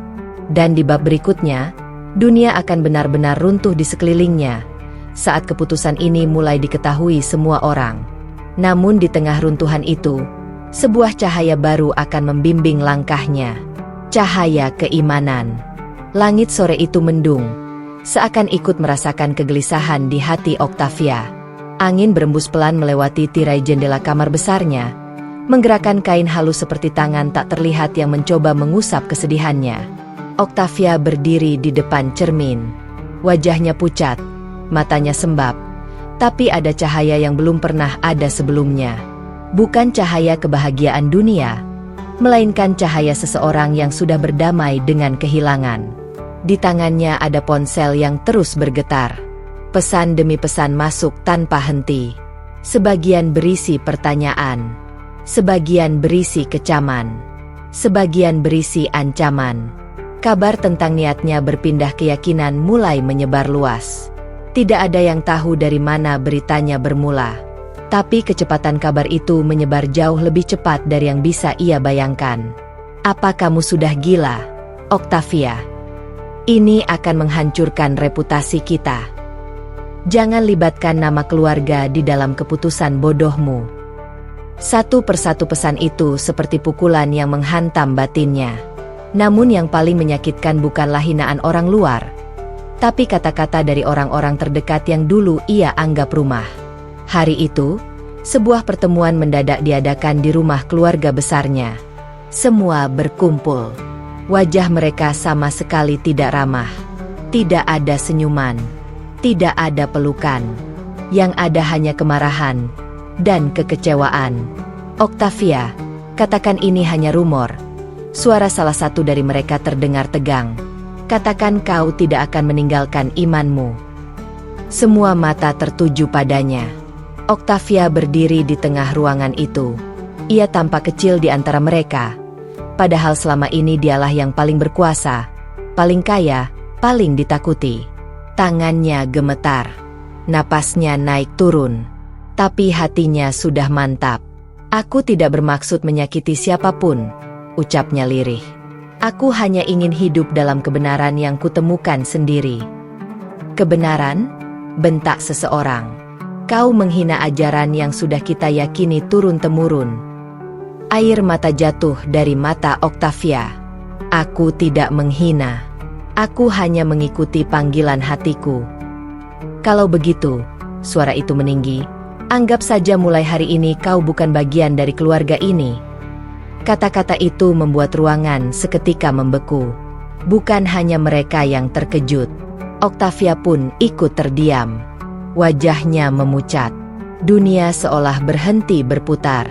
Dan di bab berikutnya, dunia akan benar-benar runtuh di sekelilingnya saat keputusan ini mulai diketahui semua orang. Namun di tengah runtuhan itu, sebuah cahaya baru akan membimbing langkahnya. Cahaya keimanan. Langit sore itu mendung, seakan ikut merasakan kegelisahan di hati Octavia. Angin berembus pelan melewati tirai jendela kamar besarnya, menggerakkan kain halus seperti tangan tak terlihat yang mencoba mengusap kesedihannya. Octavia berdiri di depan cermin. Wajahnya pucat, matanya sembab, tapi ada cahaya yang belum pernah ada sebelumnya. Bukan cahaya kebahagiaan dunia, melainkan cahaya seseorang yang sudah berdamai dengan kehilangan. Di tangannya ada ponsel yang terus bergetar. Pesan demi pesan masuk tanpa henti. Sebagian berisi pertanyaan, sebagian berisi kecaman, sebagian berisi ancaman. Kabar tentang niatnya berpindah keyakinan mulai menyebar luas. Tidak ada yang tahu dari mana beritanya bermula. Tapi kecepatan kabar itu menyebar jauh lebih cepat dari yang bisa ia bayangkan. "Apa kamu sudah gila, Octavia? Ini akan menghancurkan reputasi kita. Jangan libatkan nama keluarga di dalam keputusan bodohmu." Satu persatu pesan itu seperti pukulan yang menghantam batinnya. Namun yang paling menyakitkan bukanlah hinaan orang luar, tapi kata-kata dari orang-orang terdekat yang dulu ia anggap rumah. Hari itu, sebuah pertemuan mendadak diadakan di rumah keluarga besarnya. Semua berkumpul. Wajah mereka sama sekali tidak ramah. Tidak ada senyuman. Tidak ada pelukan. Yang ada hanya kemarahan dan kekecewaan. "Octavia, katakan ini hanya rumor. Suara salah satu dari mereka terdengar tegang. Katakan kau tidak akan meninggalkan imanmu. Semua mata tertuju padanya. Octavia berdiri di tengah ruangan itu. Ia tampak kecil di antara mereka. Padahal selama ini dialah yang paling berkuasa, paling kaya, paling ditakuti. Tangannya gemetar. Napasnya naik turun. Tapi hatinya sudah mantap. Aku tidak bermaksud menyakiti siapapun, ucapnya lirih. Aku hanya ingin hidup dalam kebenaran yang kutemukan sendiri. Kebenaran? Bentak seseorang. Kau menghina ajaran yang sudah kita yakini turun-temurun. Air mata jatuh dari mata Octavia. Aku tidak menghina. Aku hanya mengikuti panggilan hatiku. Kalau begitu, suara itu meninggi, anggap saja mulai hari ini kau bukan bagian dari keluarga ini. Kata-kata itu membuat ruangan seketika membeku. Bukan hanya mereka yang terkejut. Octavia pun ikut terdiam. Wajahnya memucat. Dunia seolah berhenti berputar.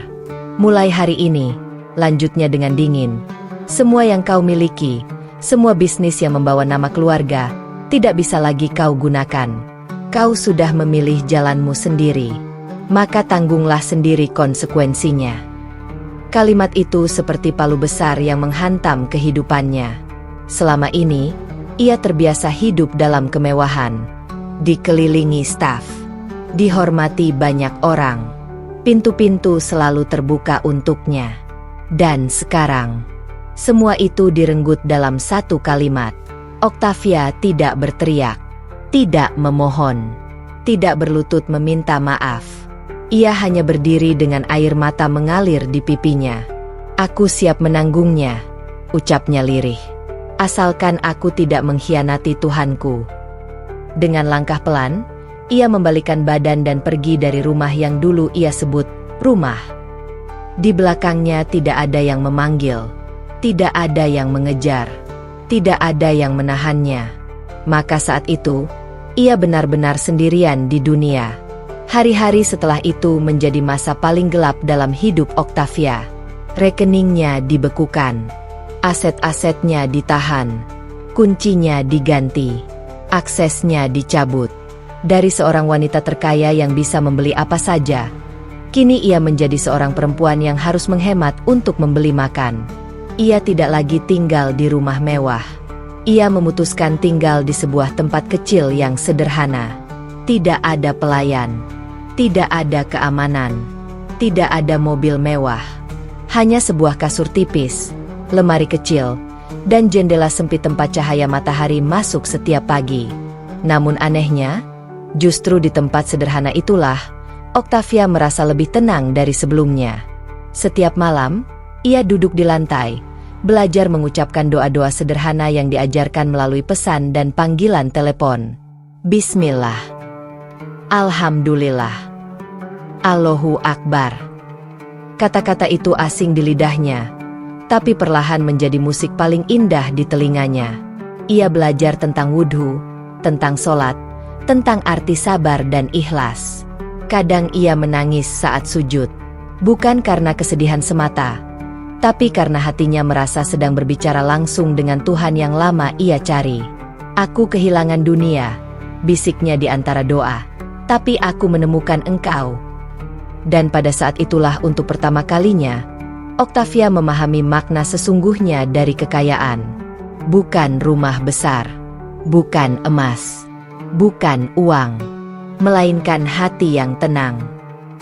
Mulai hari ini, lanjutnya dengan dingin. Semua yang kau miliki, semua bisnis yang membawa nama keluarga, tidak bisa lagi kau gunakan. Kau sudah memilih jalanmu sendiri. Maka tanggunglah sendiri konsekuensinya. Kalimat itu seperti palu besar yang menghantam kehidupannya. Selama ini, ia terbiasa hidup dalam kemewahan. Dikelilingi staf. Dihormati banyak orang. Pintu-pintu selalu terbuka untuknya. Dan sekarang, semua itu direnggut dalam satu kalimat. Octavia tidak berteriak. Tidak memohon. Tidak berlutut meminta maaf. Ia hanya berdiri dengan air mata mengalir di pipinya. Aku siap menanggungnya, ucapnya lirih. Asalkan aku tidak mengkhianati Tuhanku. Dengan langkah pelan, ia membalikan badan dan pergi dari rumah yang dulu ia sebut rumah. Di belakangnya tidak ada yang memanggil, tidak ada yang mengejar, tidak ada yang menahannya. Maka saat itu, ia benar-benar sendirian di dunia. Hari-hari setelah itu menjadi masa paling gelap dalam hidup Octavia. Rekeningnya dibekukan, aset-asetnya ditahan, kuncinya diganti, aksesnya dicabut. Dari seorang wanita terkaya yang bisa membeli apa saja, kini ia menjadi seorang perempuan yang harus menghemat untuk membeli makan. Ia tidak lagi tinggal di rumah mewah. Ia memutuskan tinggal di sebuah tempat kecil yang sederhana. Tidak ada pelayan, tidak ada keamanan, tidak ada mobil mewah. Hanya sebuah kasur tipis, lemari kecil, dan jendela sempit tempat cahaya matahari masuk setiap pagi. Namun anehnya, justru di tempat sederhana itulah, Octavia merasa lebih tenang dari sebelumnya. Setiap malam, ia duduk di lantai, belajar mengucapkan doa-doa sederhana yang diajarkan melalui pesan dan panggilan telepon. Bismillah. Alhamdulillah. Allahu Akbar. Kata-kata itu asing di lidahnya, tapi perlahan menjadi musik paling indah di telinganya. Ia belajar tentang wudhu, tentang sholat, tentang arti sabar dan ikhlas. Kadang ia menangis saat sujud, bukan karena kesedihan semata, tapi karena hatinya merasa sedang berbicara langsung dengan Tuhan yang lama ia cari. Aku kehilangan dunia, bisiknya di antara doa, tapi aku menemukan engkau. Dan pada saat itulah untuk pertama kalinya, Octavia memahami makna sesungguhnya dari kekayaan. Bukan rumah besar, bukan emas, bukan uang, melainkan hati yang tenang.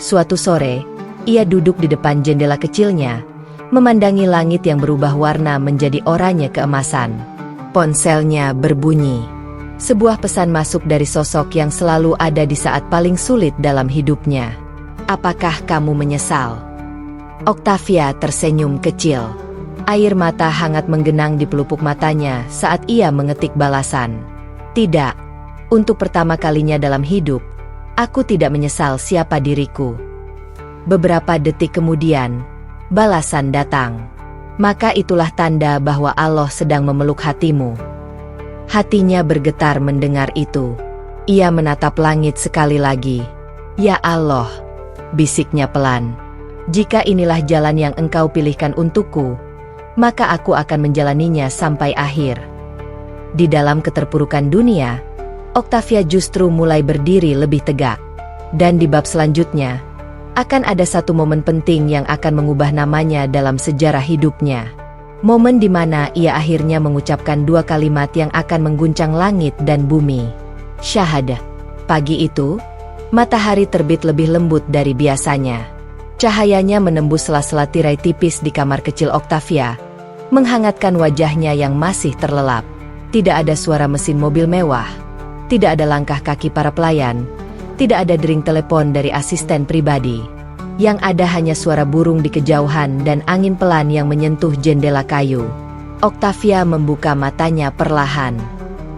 Suatu sore, ia duduk di depan jendela kecilnya, memandangi langit yang berubah warna menjadi oranye keemasan. Ponselnya berbunyi. Sebuah pesan masuk dari sosok yang selalu ada di saat paling sulit dalam hidupnya. Apakah kamu menyesal? Octavia tersenyum kecil. Air mata hangat menggenang di pelupuk matanya saat ia mengetik balasan. Tidak. Untuk pertama kalinya dalam hidup, aku tidak menyesal siapa diriku. Beberapa detik kemudian, balasan datang. Maka itulah tanda bahwa Allah sedang memeluk hatimu. Hatinya bergetar mendengar itu. Ia menatap langit sekali lagi. Ya Allah, bisiknya pelan. Jika inilah jalan yang engkau pilihkan untukku, maka aku akan menjalaninya sampai akhir. Di dalam keterpurukan dunia, Octavia justru mulai berdiri lebih tegak. Dan di bab selanjutnya, akan ada satu momen penting yang akan mengubah namanya dalam sejarah hidupnya. Momen di mana ia akhirnya mengucapkan dua kalimat yang akan mengguncang langit dan bumi. Syahadah. Pagi itu, matahari terbit lebih lembut dari biasanya. Cahayanya menembus sela-sela tirai tipis di kamar kecil Octavia, menghangatkan wajahnya yang masih terlelap. Tidak ada suara mesin mobil mewah, tidak ada langkah kaki para pelayan, tidak ada dering telepon dari asisten pribadi. Yang ada hanya suara burung di kejauhan dan angin pelan yang menyentuh jendela kayu. Octavia membuka matanya perlahan.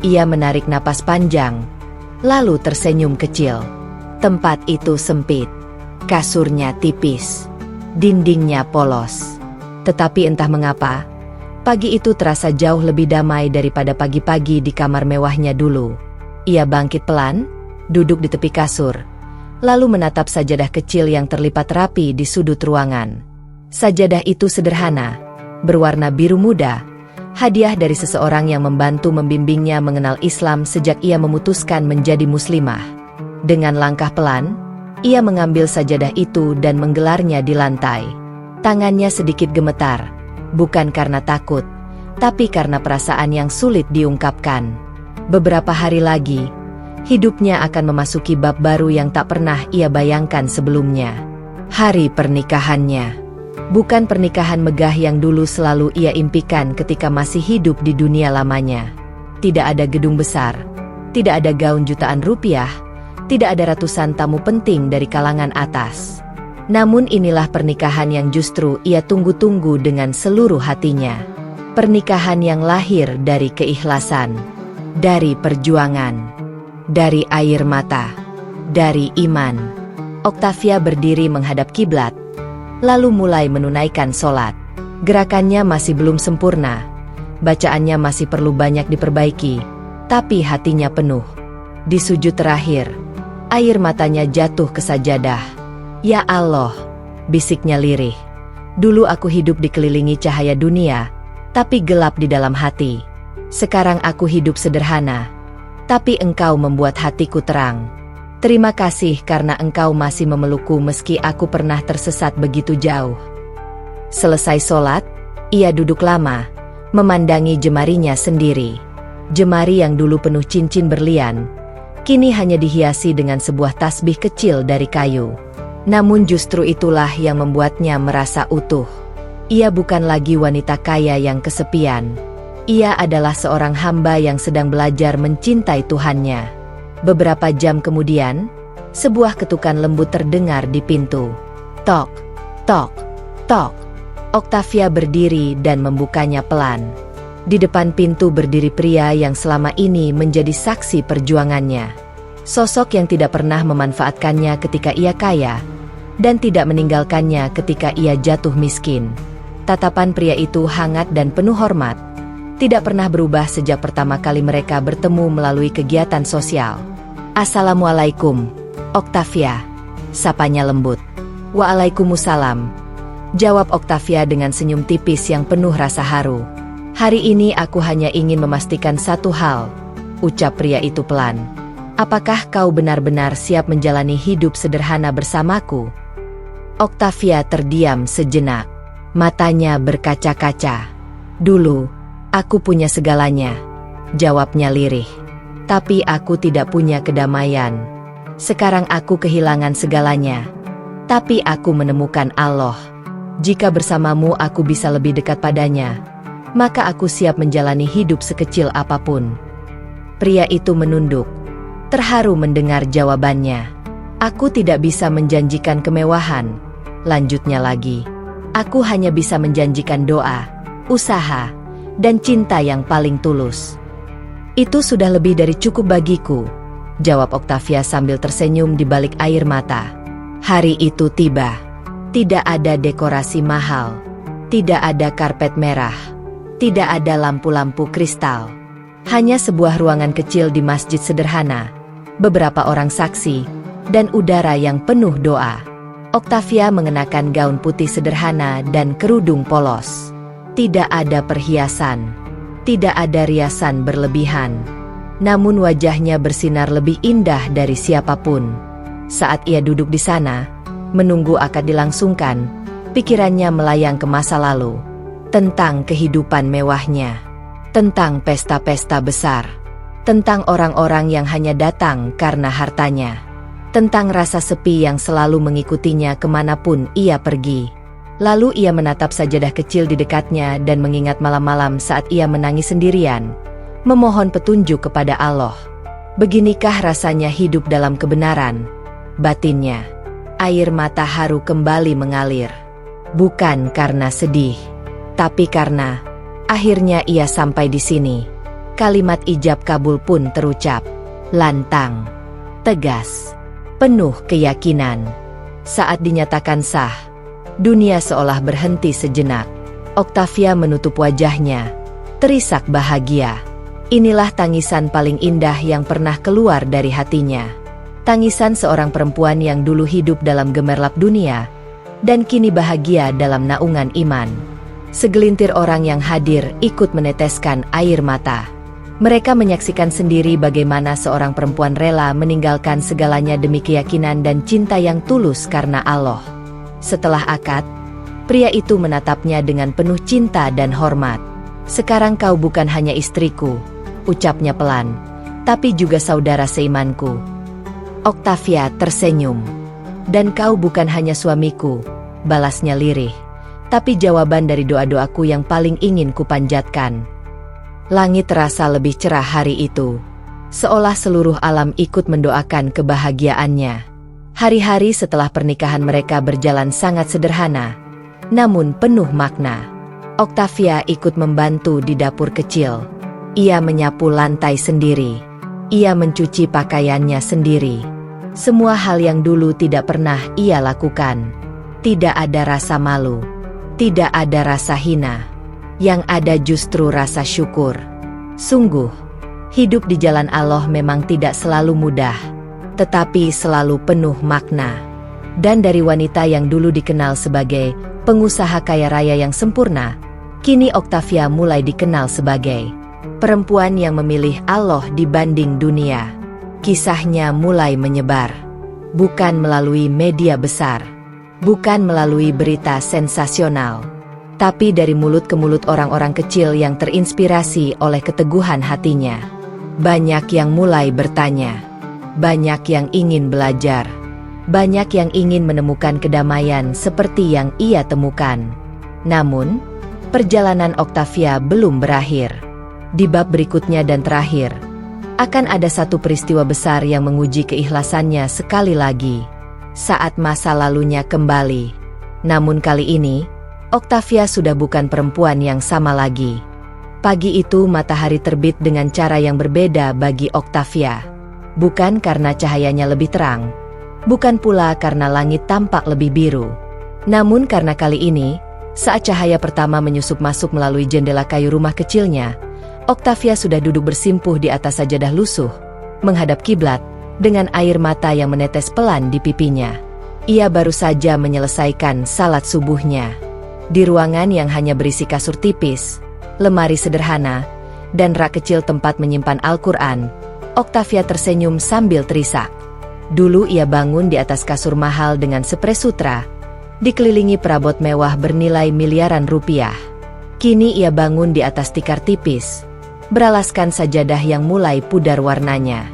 Ia menarik napas panjang, lalu tersenyum kecil. Tempat itu sempit, kasurnya tipis, dindingnya polos. Tetapi entah mengapa, pagi itu terasa jauh lebih damai daripada pagi-pagi di kamar mewahnya dulu. Ia bangkit pelan, duduk di tepi kasur, lalu menatap sajadah kecil yang terlipat rapi di sudut ruangan. Sajadah itu sederhana, berwarna biru muda, hadiah dari seseorang yang membantu membimbingnya mengenal Islam sejak ia memutuskan menjadi muslimah. Dengan langkah pelan, ia mengambil sajadah itu dan menggelarnya di lantai. Tangannya sedikit gemetar, bukan karena takut, tapi karena perasaan yang sulit diungkapkan. Beberapa hari lagi, hidupnya akan memasuki bab baru yang tak pernah ia bayangkan sebelumnya. Hari pernikahannya. Bukan pernikahan megah yang dulu selalu ia impikan ketika masih hidup di dunia lamanya. Tidak ada gedung besar, tidak ada gaun jutaan rupiah, tidak ada ratusan tamu penting dari kalangan atas. Namun inilah pernikahan yang justru ia tunggu-tunggu dengan seluruh hatinya. Pernikahan yang lahir dari keikhlasan, dari perjuangan, dari air mata, dari iman. Octavia berdiri menghadap kiblat, lalu mulai menunaikan sholat. Gerakannya masih belum sempurna, bacaannya masih perlu banyak diperbaiki, tapi hatinya penuh. Di sujud terakhir, air matanya jatuh ke sajadah. Ya Allah, bisiknya lirih. Dulu aku hidup dikelilingi cahaya dunia, tapi gelap di dalam hati. Sekarang aku hidup sederhana, tapi Engkau membuat hatiku terang. Terima kasih karena Engkau masih memelukku meski aku pernah tersesat begitu jauh. Selesai sholat, ia duduk lama, memandangi jemarinya sendiri. Jemari yang dulu penuh cincin berlian, kini hanya dihiasi dengan sebuah tasbih kecil dari kayu. Namun justru itulah yang membuatnya merasa utuh. Ia bukan lagi wanita kaya yang kesepian. Ia adalah seorang hamba yang sedang belajar mencintai Tuhannya. Beberapa jam kemudian, sebuah ketukan lembut terdengar di pintu. Tok, tok, tok. Octavia berdiri dan membukanya pelan. Di depan pintu berdiri pria yang selama ini menjadi saksi perjuangannya. Sosok yang tidak pernah memanfaatkannya ketika ia kaya, dan tidak meninggalkannya ketika ia jatuh miskin. Tatapan pria itu hangat dan penuh hormat, tidak pernah berubah sejak pertama kali mereka bertemu melalui kegiatan sosial. Assalamualaikum, Octavia, sapanya lembut. Waalaikumsalam, jawab Octavia dengan senyum tipis yang penuh rasa haru. Hari ini aku hanya ingin memastikan satu hal, ucap pria itu pelan. Apakah kau benar-benar siap menjalani hidup sederhana bersamaku? Octavia terdiam sejenak, matanya berkaca-kaca. Dulu, aku punya segalanya, jawabnya lirih. Tapi aku tidak punya kedamaian. Sekarang aku kehilangan segalanya, tapi aku menemukan Allah. Jika bersamamu aku bisa lebih dekat padanya, maka aku siap menjalani hidup sekecil apapun. Pria itu menunduk, terharu mendengar jawabannya. Aku tidak bisa menjanjikan kemewahan, lanjutnya lagi. Aku hanya bisa menjanjikan doa, usaha, dan cinta yang paling tulus. Itu sudah lebih dari cukup bagiku, jawab Octavia sambil tersenyum di balik air mata. Hari itu tiba. Tidak ada dekorasi mahal, tidak ada karpet merah, tidak ada lampu-lampu kristal. Hanya sebuah ruangan kecil di masjid sederhana, beberapa orang saksi, dan udara yang penuh doa. Octavia mengenakan gaun putih sederhana dan kerudung polos. Tidak ada perhiasan, tidak ada riasan berlebihan. Namun wajahnya bersinar lebih indah dari siapapun. Saat ia duduk di sana, menunggu akad dilangsungkan, pikirannya melayang ke masa lalu. Tentang kehidupan mewahnya, tentang pesta-pesta besar, tentang orang-orang yang hanya datang karena hartanya, tentang rasa sepi yang selalu mengikutinya kemanapun ia pergi. Lalu ia menatap sajadah kecil di dekatnya dan mengingat malam-malam saat ia menangis sendirian, memohon petunjuk kepada Allah. Beginikah rasanya hidup dalam kebenaran? Batinnya, air mata haru kembali mengalir. Bukan karena sedih, tapi karena akhirnya ia sampai di sini. Kalimat ijab kabul pun terucap, lantang, tegas, penuh keyakinan. Saat dinyatakan sah, dunia seolah berhenti sejenak. Octavia menutup wajahnya, terisak bahagia. Inilah tangisan paling indah yang pernah keluar dari hatinya. Tangisan seorang perempuan yang dulu hidup dalam gemerlap dunia, dan kini bahagia dalam naungan iman. Segelintir orang yang hadir ikut meneteskan air mata. Mereka menyaksikan sendiri bagaimana seorang perempuan rela meninggalkan segalanya demi keyakinan dan cinta yang tulus karena Allah. Setelah akad, pria itu menatapnya dengan penuh cinta dan hormat. Sekarang kau bukan hanya istriku, ucapnya pelan, tapi juga saudara seimanku. Octavia tersenyum. Dan kau bukan hanya suamiku, balasnya lirih, tapi jawaban dari doa-doaku yang paling ingin kupanjatkan. Langit terasa lebih cerah hari itu, seolah seluruh alam ikut mendoakan kebahagiaannya. Hari-hari setelah pernikahan mereka berjalan sangat sederhana, namun penuh makna. Octavia ikut membantu di dapur kecil. Ia menyapu lantai sendiri. Ia mencuci pakaiannya sendiri. Semua hal yang dulu tidak pernah ia lakukan. Tidak ada rasa malu. Tidak ada rasa hina. Yang ada justru rasa syukur. Sungguh, hidup di jalan Allah memang tidak selalu mudah, tetapi selalu penuh makna. Dan dari wanita yang dulu dikenal sebagai pengusaha kaya raya yang sempurna, kini Octavia mulai dikenal sebagai perempuan yang memilih Allah dibanding dunia. Kisahnya mulai menyebar, bukan melalui media besar, bukan melalui berita sensasional, tapi dari mulut ke mulut orang-orang kecil yang terinspirasi oleh keteguhan hatinya. Banyak yang mulai bertanya, banyak yang ingin belajar, banyak yang ingin menemukan kedamaian seperti yang ia temukan. Namun, perjalanan Octavia belum berakhir. Di bab berikutnya dan terakhir, akan ada satu peristiwa besar yang menguji keikhlasannya sekali lagi. Saat masa lalunya kembali. Namun kali ini, Octavia sudah bukan perempuan yang sama lagi. Pagi itu matahari terbit dengan cara yang berbeda bagi Octavia. Bukan karena cahayanya lebih terang, bukan pula karena langit tampak lebih biru. Namun karena kali ini, saat cahaya pertama menyusup masuk melalui jendela kayu rumah kecilnya, Octavia sudah duduk bersimpuh di atas sajadah lusuh, menghadap kiblat, dengan air mata yang menetes pelan di pipinya. Ia baru saja menyelesaikan salat subuhnya. Di ruangan yang hanya berisi kasur tipis, lemari sederhana, dan rak kecil tempat menyimpan Al-Quran, Octavia tersenyum sambil terisak. Dulu ia bangun di atas kasur mahal dengan spray sutra, dikelilingi perabot mewah bernilai miliaran rupiah. Kini ia bangun di atas tikar tipis, beralaskan sajadah yang mulai pudar warnanya.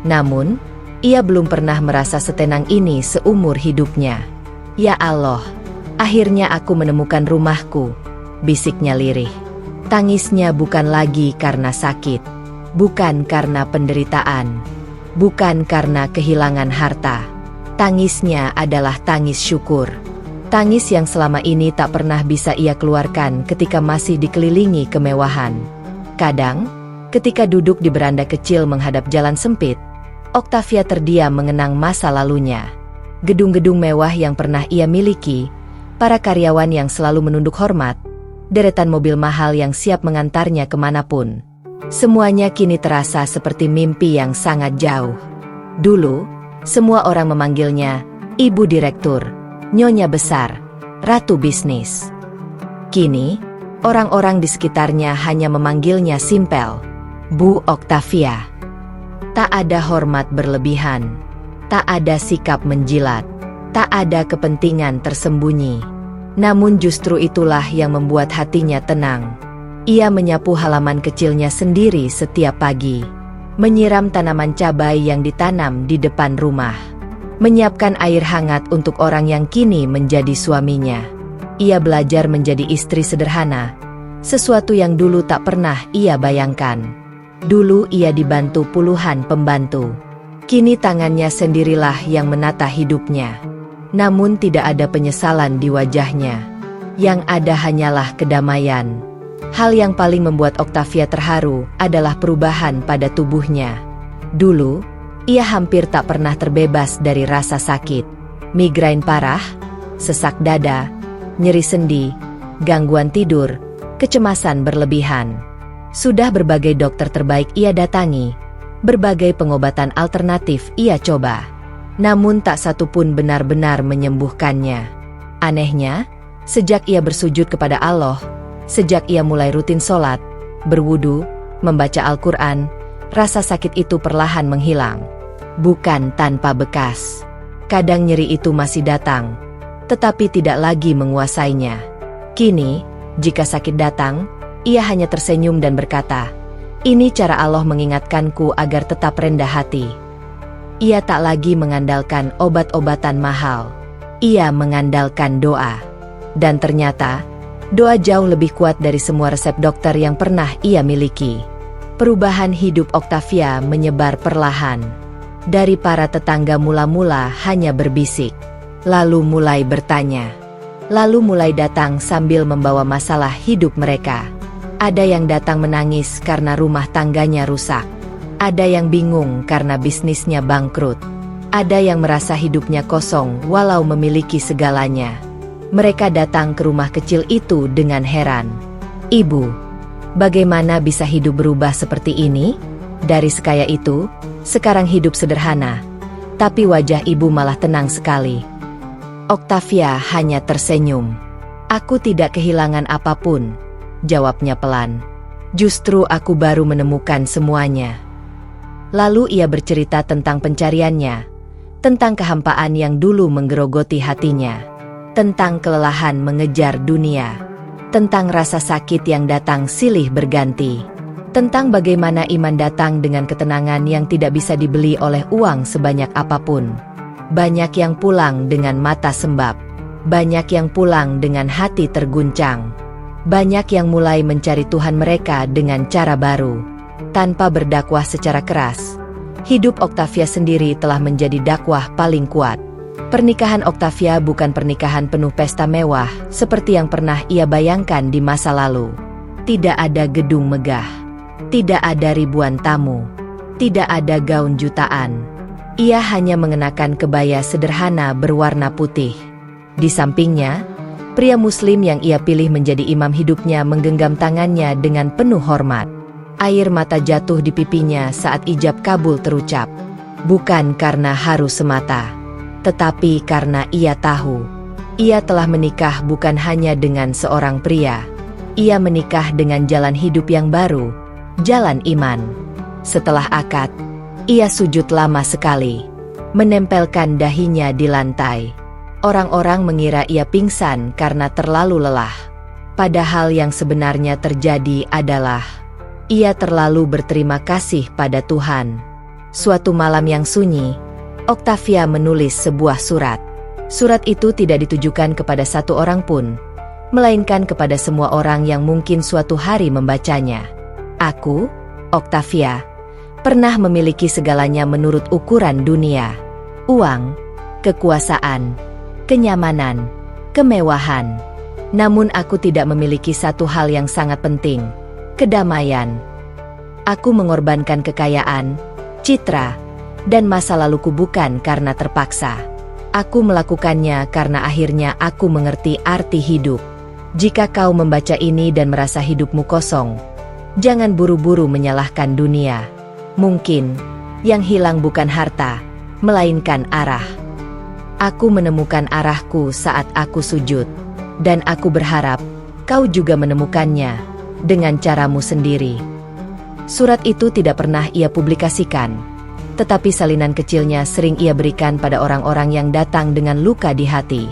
Namun, ia belum pernah merasa setenang ini seumur hidupnya. Ya Allah, akhirnya aku menemukan rumahku, bisiknya lirih. Tangisnya bukan lagi karena sakit, bukan karena penderitaan, bukan karena kehilangan harta. Tangisnya adalah tangis syukur. Tangis yang selama ini tak pernah bisa ia keluarkan ketika masih dikelilingi kemewahan. Kadang, ketika duduk di beranda kecil menghadap jalan sempit, Octavia terdiam mengenang masa lalunya. Gedung-gedung mewah yang pernah ia miliki, para karyawan yang selalu menunduk hormat, deretan mobil mahal yang siap mengantarnya kemanapun. Semuanya kini terasa seperti mimpi yang sangat jauh. Dulu, semua orang memanggilnya Ibu Direktur, Nyonya Besar, Ratu Bisnis. Kini, Orang-orang di sekitarnya hanya memanggilnya simpel, Bu Octavia. Tak ada hormat berlebihan, tak ada sikap menjilat, tak ada kepentingan tersembunyi. Namun justru itulah yang membuat hatinya tenang. Ia menyapu halaman kecilnya sendiri setiap pagi, menyiram tanaman cabai yang ditanam di depan rumah, menyiapkan air hangat untuk orang yang kini menjadi suaminya. Ia belajar menjadi istri sederhana, sesuatu yang dulu tak pernah ia bayangkan. Dulu ia dibantu puluhan pembantu. Kini tangannya sendirilah yang menata hidupnya. Namun tidak ada penyesalan di wajahnya. Yang ada hanyalah kedamaian. Hal yang paling membuat Octavia terharu adalah perubahan pada tubuhnya. Dulu, ia hampir tak pernah terbebas dari rasa sakit. Migrain parah, sesak dada, nyeri sendi, gangguan tidur, kecemasan berlebihan. Sudah berbagai dokter terbaik ia datangi, berbagai pengobatan alternatif ia coba. Namun tak satu pun benar-benar menyembuhkannya. Anehnya, sejak ia bersujud kepada Allah, sejak ia mulai rutin sholat, berwudu, membaca Al-Quran, rasa sakit itu perlahan menghilang. Bukan tanpa bekas. Kadang nyeri itu masih datang, tetapi tidak lagi menguasainya. Kini, jika sakit datang, ia hanya tersenyum dan berkata, "Ini cara Allah mengingatkanku agar tetap rendah hati." Ia tak lagi mengandalkan obat-obatan mahal. Ia mengandalkan doa. Dan ternyata, doa jauh lebih kuat dari semua resep dokter yang pernah ia miliki. Perubahan hidup Octavia menyebar perlahan. Dari para tetangga mula-mula hanya berbisik, lalu mulai bertanya, lalu mulai datang sambil membawa masalah hidup mereka. Ada yang datang menangis karena rumah tangganya rusak. Ada yang bingung karena bisnisnya bangkrut. Ada yang merasa hidupnya kosong walau memiliki segalanya. Mereka datang ke rumah kecil itu dengan heran. "Ibu, bagaimana bisa hidup berubah seperti ini? Dari sekaya itu, sekarang hidup sederhana." Tapi wajah ibu malah tenang sekali. Octavia hanya tersenyum. "Aku tidak kehilangan apapun," jawabnya pelan. "Justru aku baru menemukan semuanya." Lalu ia bercerita tentang pencariannya, tentang kehampaan yang dulu menggerogoti hatinya, tentang kelelahan mengejar dunia, tentang rasa sakit yang datang silih berganti, tentang bagaimana iman datang dengan ketenangan yang tidak bisa dibeli oleh uang sebanyak apapun. Banyak yang pulang dengan mata sembab, banyak yang pulang dengan hati terguncang, banyak yang mulai mencari Tuhan mereka dengan cara baru. Tanpa berdakwah secara keras, hidup Octavia sendiri telah menjadi dakwah paling kuat. Pernikahan Octavia bukan pernikahan penuh pesta mewah seperti yang pernah ia bayangkan di masa lalu. Tidak ada gedung megah, tidak ada ribuan tamu, tidak ada gaun jutaan. Ia hanya mengenakan kebaya sederhana berwarna putih. Di sampingnya, pria Muslim yang ia pilih menjadi imam hidupnya menggenggam tangannya dengan penuh hormat. Air mata jatuh di pipinya saat ijab kabul terucap. Bukan karena haru semata, tetapi karena ia tahu, ia telah menikah bukan hanya dengan seorang pria. Ia menikah dengan jalan hidup yang baru, jalan iman. Setelah akad, ia sujud lama sekali, menempelkan dahinya di lantai. Orang-orang mengira ia pingsan karena terlalu lelah. Padahal yang sebenarnya terjadi adalah ia terlalu berterima kasih pada Tuhan. Suatu malam yang sunyi, Octavia menulis sebuah surat. Surat itu tidak ditujukan kepada satu orang pun, melainkan kepada semua orang yang mungkin suatu hari membacanya. "Aku, Octavia, pernah memiliki segalanya menurut ukuran dunia. Uang, kekuasaan, kenyamanan, kemewahan. Namun aku tidak memiliki satu hal yang sangat penting, kedamaian. Aku mengorbankan kekayaan, citra, dan masa laluku bukan karena terpaksa. Aku melakukannya karena akhirnya aku mengerti arti hidup. Jika kau membaca ini dan merasa hidupmu kosong, jangan buru-buru menyalahkan dunia. Mungkin, yang hilang bukan harta, melainkan arah. Aku menemukan arahku saat aku sujud. Dan aku berharap, Kau juga menemukannya, dengan caramu sendiri. Surat itu tidak pernah ia publikasikan, tetapi salinan kecilnya sering ia berikan pada orang-orang yang datang dengan luka di hati.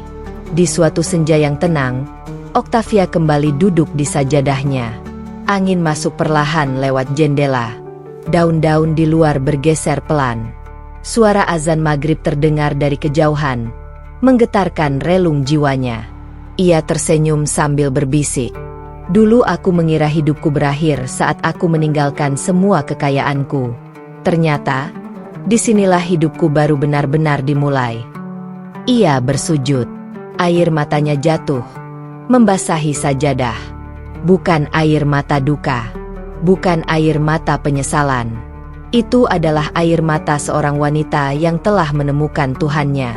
Di suatu senja yang tenang, Octavia kembali duduk di sajadahnya. Angin masuk perlahan lewat jendela. Daun-daun di luar bergeser pelan. Suara azan maghrib terdengar dari kejauhan, menggetarkan relung jiwanya. Ia tersenyum sambil berbisik. Dulu aku mengira hidupku berakhir saat aku meninggalkan semua kekayaanku. Ternyata, disinilah hidupku baru benar-benar dimulai. Ia bersujud. Air matanya jatuh, membasahi sajadah. Bukan air mata duka, bukan air mata penyesalan. Itu adalah air mata seorang wanita yang telah menemukan Tuhannya.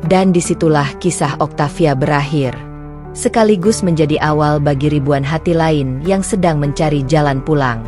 Dan disitulah kisah Octavia berakhir, sekaligus menjadi awal bagi ribuan hati lain yang sedang mencari jalan pulang.